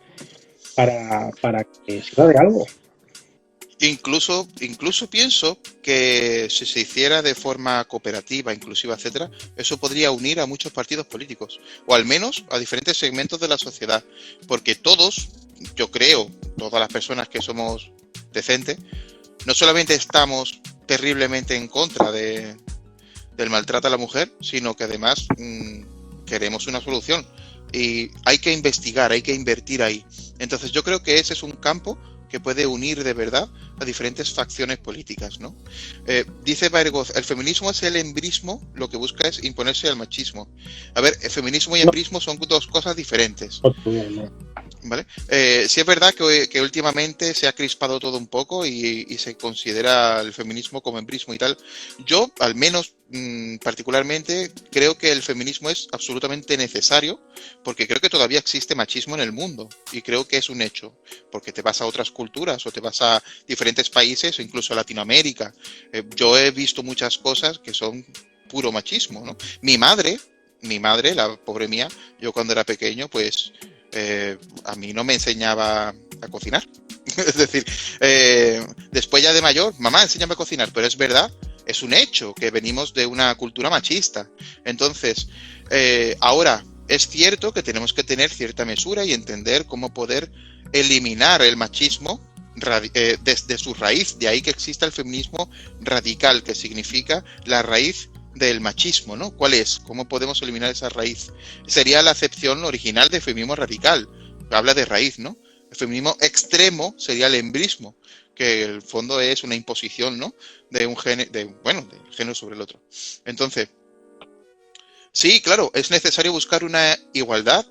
para que sirva de algo. Incluso pienso que si se hiciera de forma cooperativa, inclusiva, etcétera, eso podría unir a muchos partidos políticos, o al menos a diferentes segmentos de la sociedad, porque todos, yo creo, todas las personas que somos decentes, no solamente estamos terriblemente en contra del maltrato a la mujer, sino que además queremos una solución. Y hay que investigar, hay que invertir ahí. Entonces yo creo que ese es un campo que puede unir de verdad a diferentes facciones políticas, ¿no? Dice Baergoz, el feminismo es el embrismo, lo que busca es imponerse al machismo. A ver, el feminismo y embrismo son dos cosas diferentes, ¿vale? Sí es verdad que últimamente se ha crispado todo un poco y se considera el feminismo como embrismo y tal. Yo, al menos particularmente, creo que el feminismo es absolutamente necesario porque creo que todavía existe machismo en el mundo y creo que es un hecho, porque te vas a otras culturas o te vas a diferentes países o incluso a Latinoamérica. Yo he visto muchas cosas que son puro machismo, ¿no? Mi madre, la pobre mía, yo cuando era pequeño, pues a mí no me enseñaba a cocinar. Es decir, después ya de mayor, mamá, enséñame a cocinar, pero es verdad, es un hecho que venimos de una cultura machista. Entonces, ahora, es cierto que tenemos que tener cierta mesura y entender cómo poder eliminar el machismo desde su raíz. De ahí que exista el feminismo radical, que significa la raíz del machismo, ¿no? ¿Cuál es? ¿Cómo podemos eliminar esa raíz? Sería la acepción original de feminismo radical. Habla de raíz, ¿no? El feminismo extremo sería el embrismo, que en el fondo es una imposición, ¿no? De un género, del género sobre el otro. Entonces, sí, claro, es necesario buscar una igualdad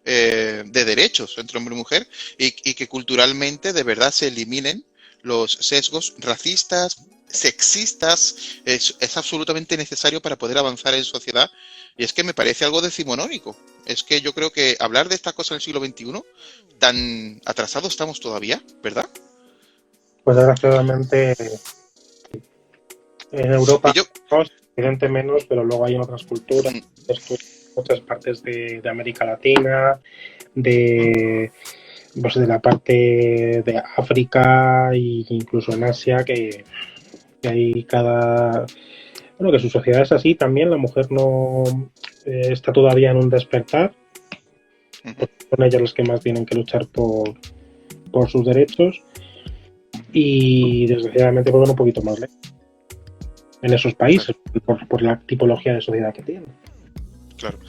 de derechos entre hombre y mujer y que culturalmente de verdad se eliminen los sesgos racistas, sexistas. Es absolutamente necesario para poder avanzar en sociedad y es que me parece algo decimonónico. Es que yo creo que hablar de estas cosas en el siglo XXI, tan atrasados estamos todavía, ¿verdad? Pues desgraciadamente en Europa evidente menos, pero luego hay en otras culturas, otras partes de América Latina, de la parte de África e incluso en Asia, que hay que su sociedad es así también. La mujer no está todavía en un despertar, son ellas las que más tienen que luchar por sus derechos y desgraciadamente vuelven un poquito más lejos en esos países, por la tipología de sociedad que tienen. Claro.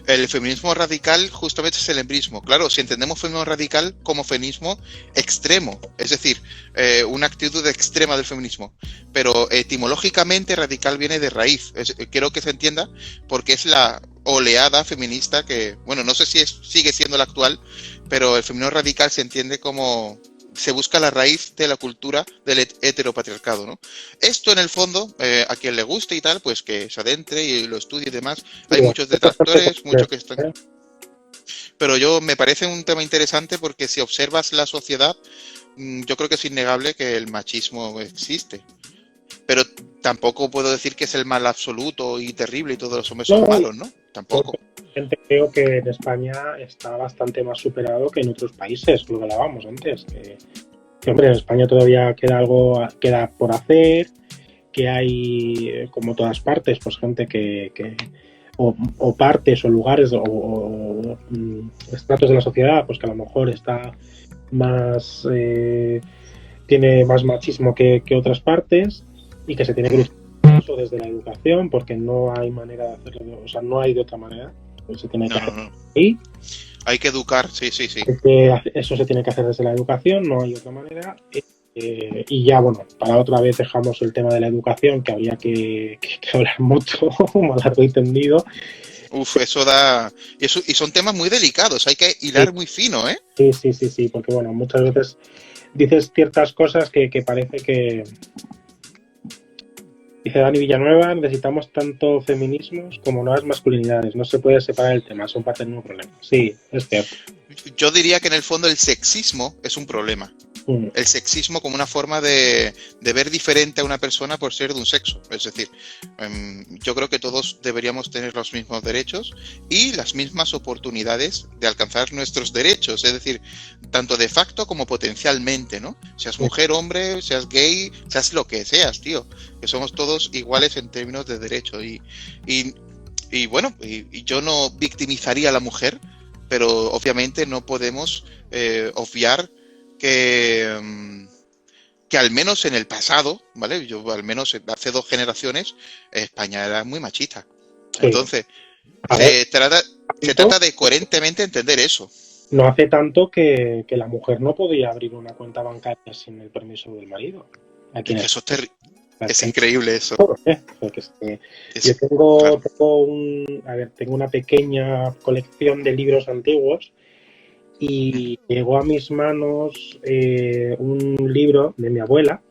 El feminismo radical justamente es el embrismo. Claro, si entendemos feminismo radical como feminismo extremo, es decir, una actitud extrema del feminismo, pero etimológicamente radical viene de raíz. Quiero que se entienda porque es la oleada feminista que, bueno, no sé si sigue siendo la actual, pero el feminismo radical se entiende como se busca la raíz de la cultura del heteropatriarcado, ¿no? Esto en el fondo, a quien le guste y tal, pues que se adentre y lo estudie y demás. Hay muchos detractores, muchos que están... Pero me parece un tema interesante porque si observas la sociedad, yo creo que es innegable que el machismo existe. Pero tampoco puedo decir que es el mal absoluto y terrible y todos los hombres son malos, ¿no? Tampoco. Creo que en España está bastante más superado que en otros países, lo que hablábamos antes. Que hombre, en España todavía queda por hacer, que hay, como todas partes, pues gente o partes o lugares o estratos de la sociedad, pues que a lo mejor está más tiene más machismo que otras partes y que se tiene que luchar eso desde la educación, porque no hay manera de hacerlo, o sea, no hay de otra manera. Pues se tiene que hacer ahí. Hay que educar, sí. Eso se tiene que hacer desde la educación, no hay otra manera. Y ya, bueno, para otra vez dejamos el tema de la educación, que habría que hablar mucho, más largo y tendido. Eso da... Y son temas muy delicados, hay que hilar muy fino, ¿eh? Sí, porque bueno, muchas veces dices ciertas cosas que parece que... Dice Dani Villanueva, necesitamos tanto feminismos como nuevas masculinidades. No se puede separar el tema, son parte del mismo problema. Sí, es cierto. Yo diría que en el fondo el sexismo es un problema. el sexismo como una forma de ver diferente a una persona por ser de un sexo. Es decir, yo creo que todos deberíamos tener los mismos derechos y las mismas oportunidades de alcanzar nuestros derechos. Es decir, tanto de facto como potencialmente, ¿no? Seas mujer, hombre, seas gay, seas lo que seas, tío. Que somos todos iguales en términos de derecho. Y bueno, yo no victimizaría a la mujer, pero obviamente no podemos obviar que al menos en el pasado, ¿vale? Yo al menos hace 2 generaciones, España era muy machista. Sí. Entonces, se trata de coherentemente entender eso. No hace tanto que la mujer no podía abrir una cuenta bancaria sin el permiso del marido. Aquí Es que eso es increíble eso. Yo tengo una pequeña colección de libros antiguos y llegó a mis manos un libro de mi abuela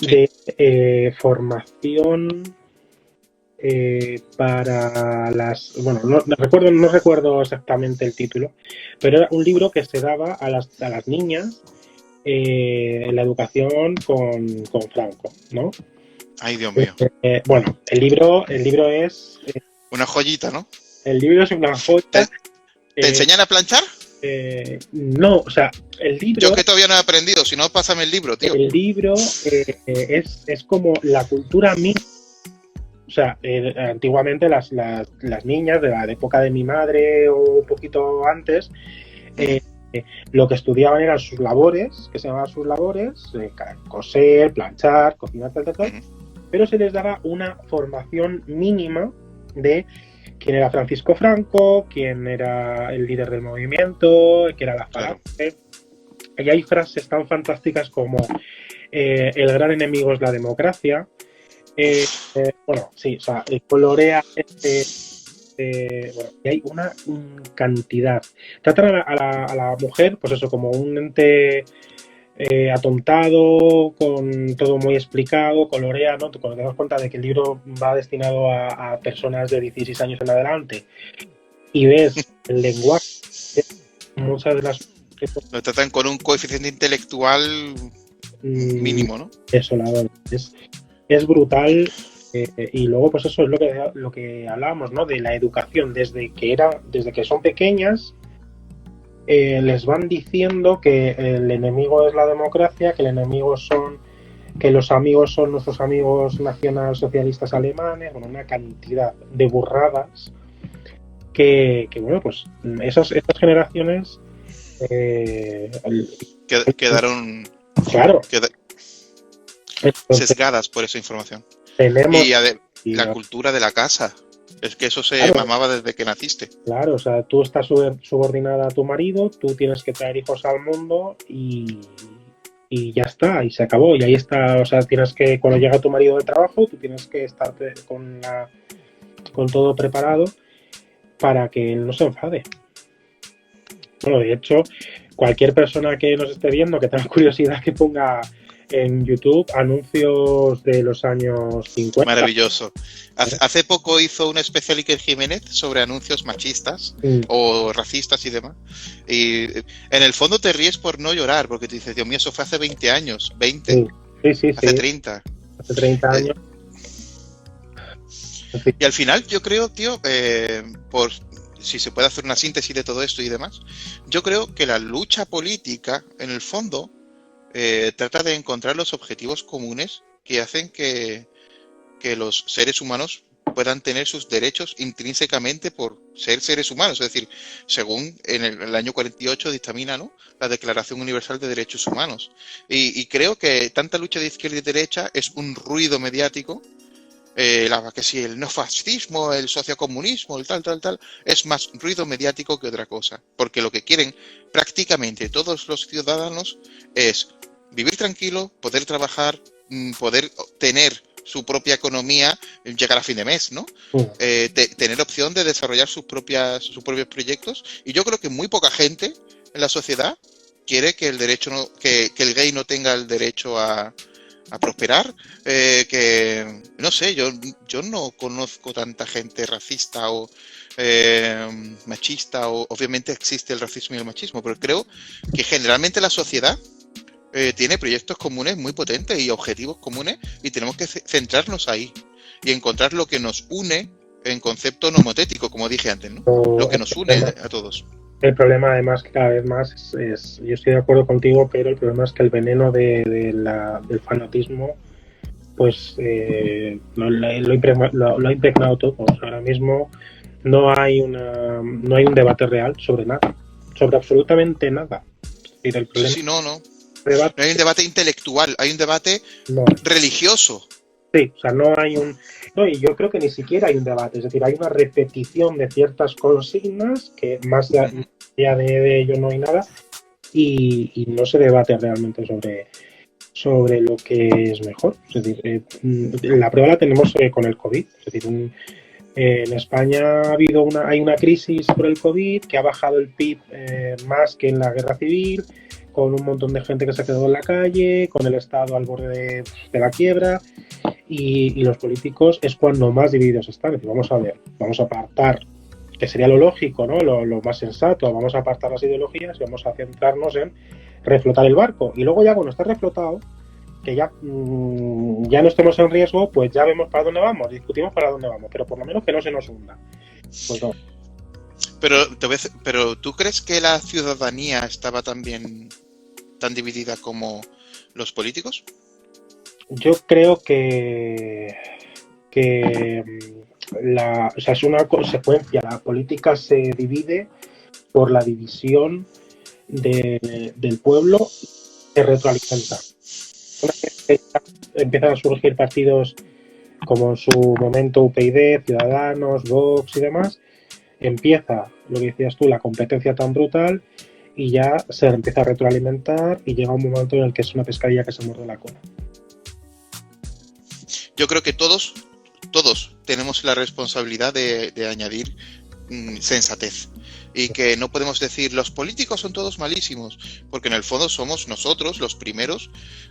de formación para las... Bueno, no recuerdo exactamente el título, pero era un libro que se daba a las niñas en la educación con Franco, ¿no? Ay, Dios mío. Bueno, el libro es... una joyita, ¿no? El libro es una joya. ¿Te enseñan a planchar? No, o sea, el libro... Yo que todavía no he aprendido, si no, pásame el libro, tío. El libro es como la cultura misma. O sea, antiguamente las niñas de la época de mi madre o un poquito antes, lo que estudiaban eran sus labores, que se llamaban sus labores, coser, planchar, cocinar, tal, pero se les daba una formación mínima de quién era Francisco Franco, quién era el líder del movimiento, quién era la Falange. Claro. Y hay frases tan fantásticas como el gran enemigo es la democracia. Bueno, sí, o sea, colorea bueno, y hay una cantidad. Tratan a la mujer, pues eso, como un ente atontado, con todo muy explicado, colorea, ¿no? Cuando te das cuenta de que el libro va destinado a personas de 16 años en adelante y ves el lenguaje, muchas de las... Lo tratan con un coeficiente intelectual mínimo, ¿no? Desolador. Es brutal. Y luego, pues eso es lo que hablábamos, ¿no? De la educación, desde que son pequeñas, les van diciendo que el enemigo es la democracia, que los amigos son nuestros amigos nacionalsocialistas alemanes, bueno, una cantidad de burradas que bueno, pues esas generaciones quedaron claro sesgadas por esa información. Y la cultura de la casa. Es que eso se mamaba desde que naciste. Claro, o sea, tú estás subordinada a tu marido, tú tienes que traer hijos al mundo y ya está, y se acabó. Y ahí está, o sea, tienes que, cuando llega tu marido de trabajo, tú tienes que estar con todo preparado para que él no se enfade. Bueno, de hecho, cualquier persona que nos esté viendo, que tenga curiosidad, que ponga en YouTube anuncios de los años 50. Maravilloso. Hace poco hizo un especial Iker Jiménez sobre anuncios machistas o racistas y demás. Y en el fondo te ríes por no llorar, porque te dices, Dios mío, eso fue hace 20 años, 20. Sí. Hace 30. Hace 30 años. Y al final yo creo, tío, por si se puede hacer una síntesis de todo esto y demás, yo creo que la lucha política, en el fondo, trata de encontrar los objetivos comunes que hacen que los seres humanos puedan tener sus derechos intrínsecamente por ser seres humanos. Es decir, según en el año 48 dictamina, ¿no?, la Declaración Universal de Derechos Humanos. Y creo que tanta lucha de izquierda y derecha es un ruido mediático. Que si el no fascismo, el sociocomunismo, el tal, es más ruido mediático que otra cosa. Porque lo que quieren prácticamente todos los ciudadanos es vivir tranquilo, poder trabajar, poder tener su propia economía, llegar a fin de mes, ¿no? Tener opción de desarrollar sus propios proyectos. Y yo creo que muy poca gente en la sociedad quiere que el gay no tenga el derecho a prosperar, que no sé, yo no conozco tanta gente racista o machista, o obviamente existe el racismo y el machismo, pero creo que generalmente la sociedad tiene proyectos comunes muy potentes y objetivos comunes, y tenemos que centrarnos ahí y encontrar lo que nos une en concepto nomotético, como dije antes, ¿no? Lo que nos une a todos. El problema, además, que cada vez más yo estoy de acuerdo contigo, pero el problema es que el veneno del fanatismo, pues lo ha impregnado todo. O sea, ahora mismo no hay un debate real sobre nada, sobre absolutamente nada. Es decir, el problema Sí, no. No hay un debate intelectual, hay un debate religioso. Sí, o sea, no hay no, y yo creo que ni siquiera hay un debate, es decir, hay una repetición de ciertas consignas que más allá de ello no hay nada, y no se debate realmente sobre lo que es mejor. Es decir, la prueba la tenemos con el COVID. Es decir, en España hay una crisis por el COVID que ha bajado el PIB más que en la guerra civil, con un montón de gente que se ha quedado en la calle, con el Estado al borde de la quiebra, y los políticos es cuando más divididos están. Es decir, vamos a ver, vamos a apartar, que sería lo lógico, ¿no? Lo más sensato, vamos a apartar las ideologías y vamos a centrarnos en reflotar el barco. Y luego ya cuando está reflotado, que ya no estemos en riesgo, pues ya vemos para dónde vamos, discutimos para dónde vamos, pero por lo menos que no se nos hunda. Pues no. Pero ¿tú crees que la ciudadanía estaba tan dividida como los políticos? Yo creo que o sea, es una consecuencia. La política se divide por la división del pueblo, se retroalimenta. Una vez que empiezan a surgir partidos como en su momento UPyD, Ciudadanos, Vox y demás, empieza, lo que decías tú, la competencia tan brutal, y ya se empieza a retroalimentar y llega un momento en el que es una pescadilla que se muerde la cola. Yo creo que todos tenemos la responsabilidad de añadir sensatez, y que no podemos decir los políticos son todos malísimos, porque en el fondo somos nosotros los primeros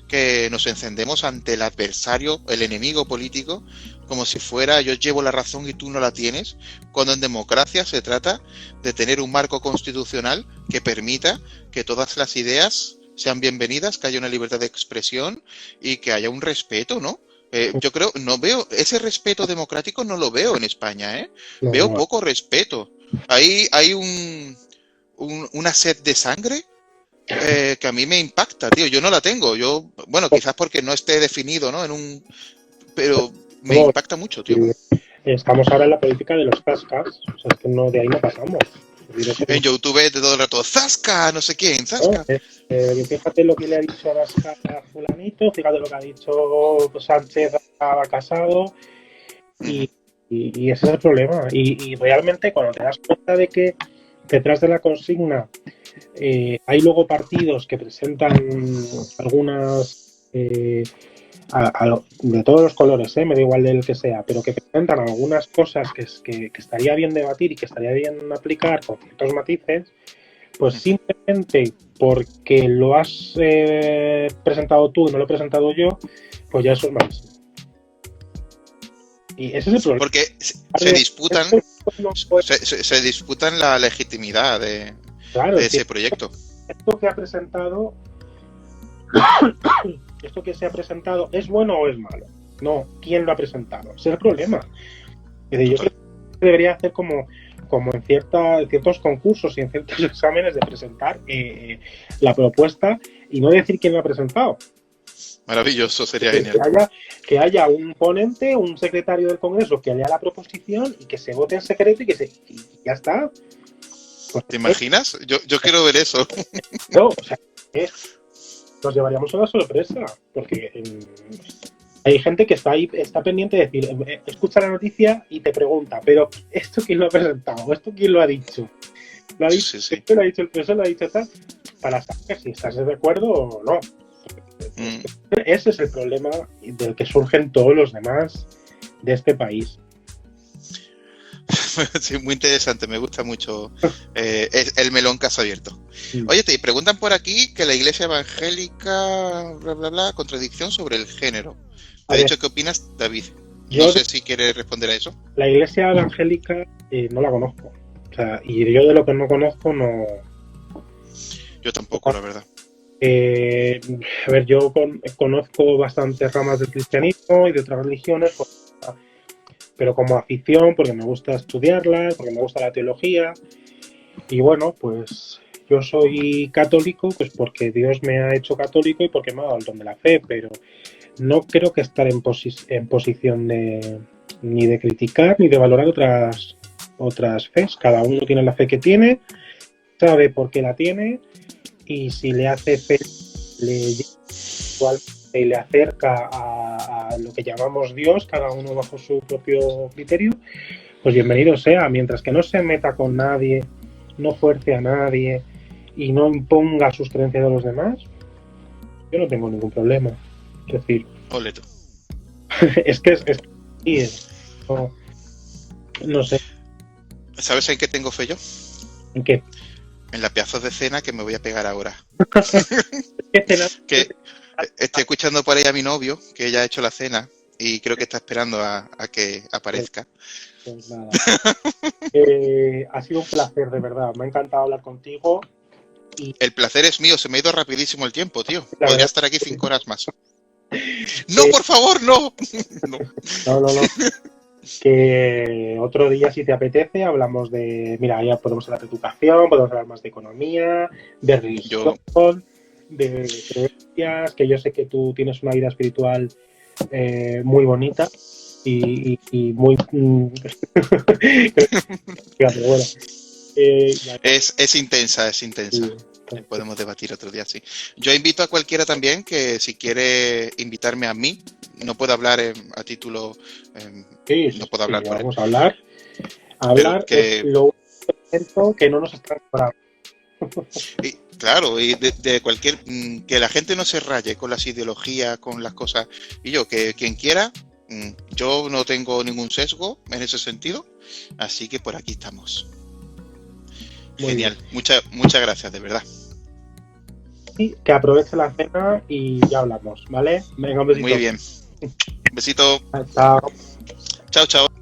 que nos encendemos ante el adversario, el enemigo político, como si fuera yo llevo la razón y tú no la tienes, cuando en democracia se trata de tener un marco constitucional que permita que todas las ideas sean bienvenidas, que haya una libertad de expresión y que haya un respeto, ¿no? Yo creo, no veo ese respeto democrático, no lo veo en España, ¿eh? No, Veo no. poco respeto. Hay una sed de sangre que a mí me impacta, tío. Yo no la tengo. Bueno, quizás porque no esté definido, ¿no? Pero me impacta mucho, tío. Estamos ahora en la política de los zascas, o sea, es que no, de ahí no pasamos. En YouTube de todo el rato, ¡zasca! No sé quién, ¡zasca! Fíjate lo que le ha dicho a fulanito, fíjate lo que ha dicho Sánchez a Casado, y ese es el problema. Y realmente cuando te das cuenta de que detrás de la consigna hay luego partidos que presentan algunas de todos los colores, me da igual del que sea, pero que presentan algunas cosas que estaría bien debatir y que estaría bien aplicar con ciertos matices, pues simplemente porque lo has presentado tú y no lo he presentado yo, pues ya eso es malísimo. Y ese es el problema. Porque se disputan la legitimidad de ese proyecto. Esto que se ha presentado, ¿es bueno o es malo? No, ¿quién lo ha presentado? Ese es el problema. Yo creo que debería hacer como en ciertos concursos y en ciertos exámenes, de presentar la propuesta y no decir quién lo ha presentado. Maravilloso, sería genial. Que haya un ponente, un secretario del Congreso que lea la proposición y que se vote en secreto y ya está. Pues, ¿te imaginas? Yo quiero ver eso. No, o sea, nos llevaríamos a la sorpresa, porque hay gente que está ahí, está pendiente de decir, escucha la noticia y te pregunta, pero ¿esto quién lo ha presentado? ¿Esto quién lo ha dicho? ¿Lo ha dicho, sí. ¿Lo ha dicho el PSOE? ¿Lo ha dicho tal? Para saber si estás de acuerdo o no. Ese es el problema del que surgen todos los demás de este país. Sí, muy interesante, me gusta mucho el melón que has abierto. Oye, te preguntan por aquí que la Iglesia Evangélica, bla, bla, bla, contradicción sobre el género. Te he dicho, ¿qué opinas, David? No sé si quieres responder a eso. La Iglesia Evangélica no la conozco. O sea, y yo de lo que no conozco no... Yo tampoco, la verdad. A ver, yo conozco bastantes ramas del cristianismo y de otras religiones, pero como afición, porque me gusta estudiarlas, porque me gusta la teología. Y bueno, pues yo soy católico, pues porque Dios me ha hecho católico y porque me ha dado el don de la fe, pero no creo que estar en posición de ni de criticar ni de valorar otras fes. Cada uno tiene la fe que tiene, sabe por qué la tiene y si le hace fe, y le acerca a lo que llamamos Dios, cada uno bajo su propio criterio, pues bienvenido sea, mientras que no se meta con nadie, no fuerce a nadie y no imponga sus creencias a los demás, yo no tengo ningún problema. Es decir, Oleto. no sé. ¿Sabes en qué tengo fe yo? ¿En qué? En la pedazo de cena que me voy a pegar ahora. ¿Qué cena? Que estoy escuchando por ahí a mi novio, que ya ha hecho la cena, y creo que está esperando a que aparezca. Pues nada. Ha sido un placer, de verdad. Me ha encantado hablar contigo. El placer es mío, se me ha ido rapidísimo el tiempo, tío. La Podría verdad. estar aquí 5 horas más. ¡No, por favor, no! No. Que otro día, si te apetece, hablamos de... Mira, ya podemos hablar de educación, podemos hablar más de economía, de religión, de creencias, que yo sé que tú tienes una vida espiritual muy bonita y muy... Fíjate, bueno. Es intensa. Sí. Podemos debatir otro día, sí. Yo invito a cualquiera también que si quiere invitarme a mí, no puedo hablar a título... no puedo hablar por vamos él. a hablar. Es lo único que no nos está cobrando. Y, claro, y de cualquier... que la gente no se raye con las ideologías, con las cosas. Y yo, que quien quiera, yo no tengo ningún sesgo en ese sentido. Así que por aquí estamos. Muy genial. Muchas gracias, de verdad. Y que aproveche la cena y ya hablamos, ¿vale? Venga, un besito. Muy bien. Un besito. Chao. Chao.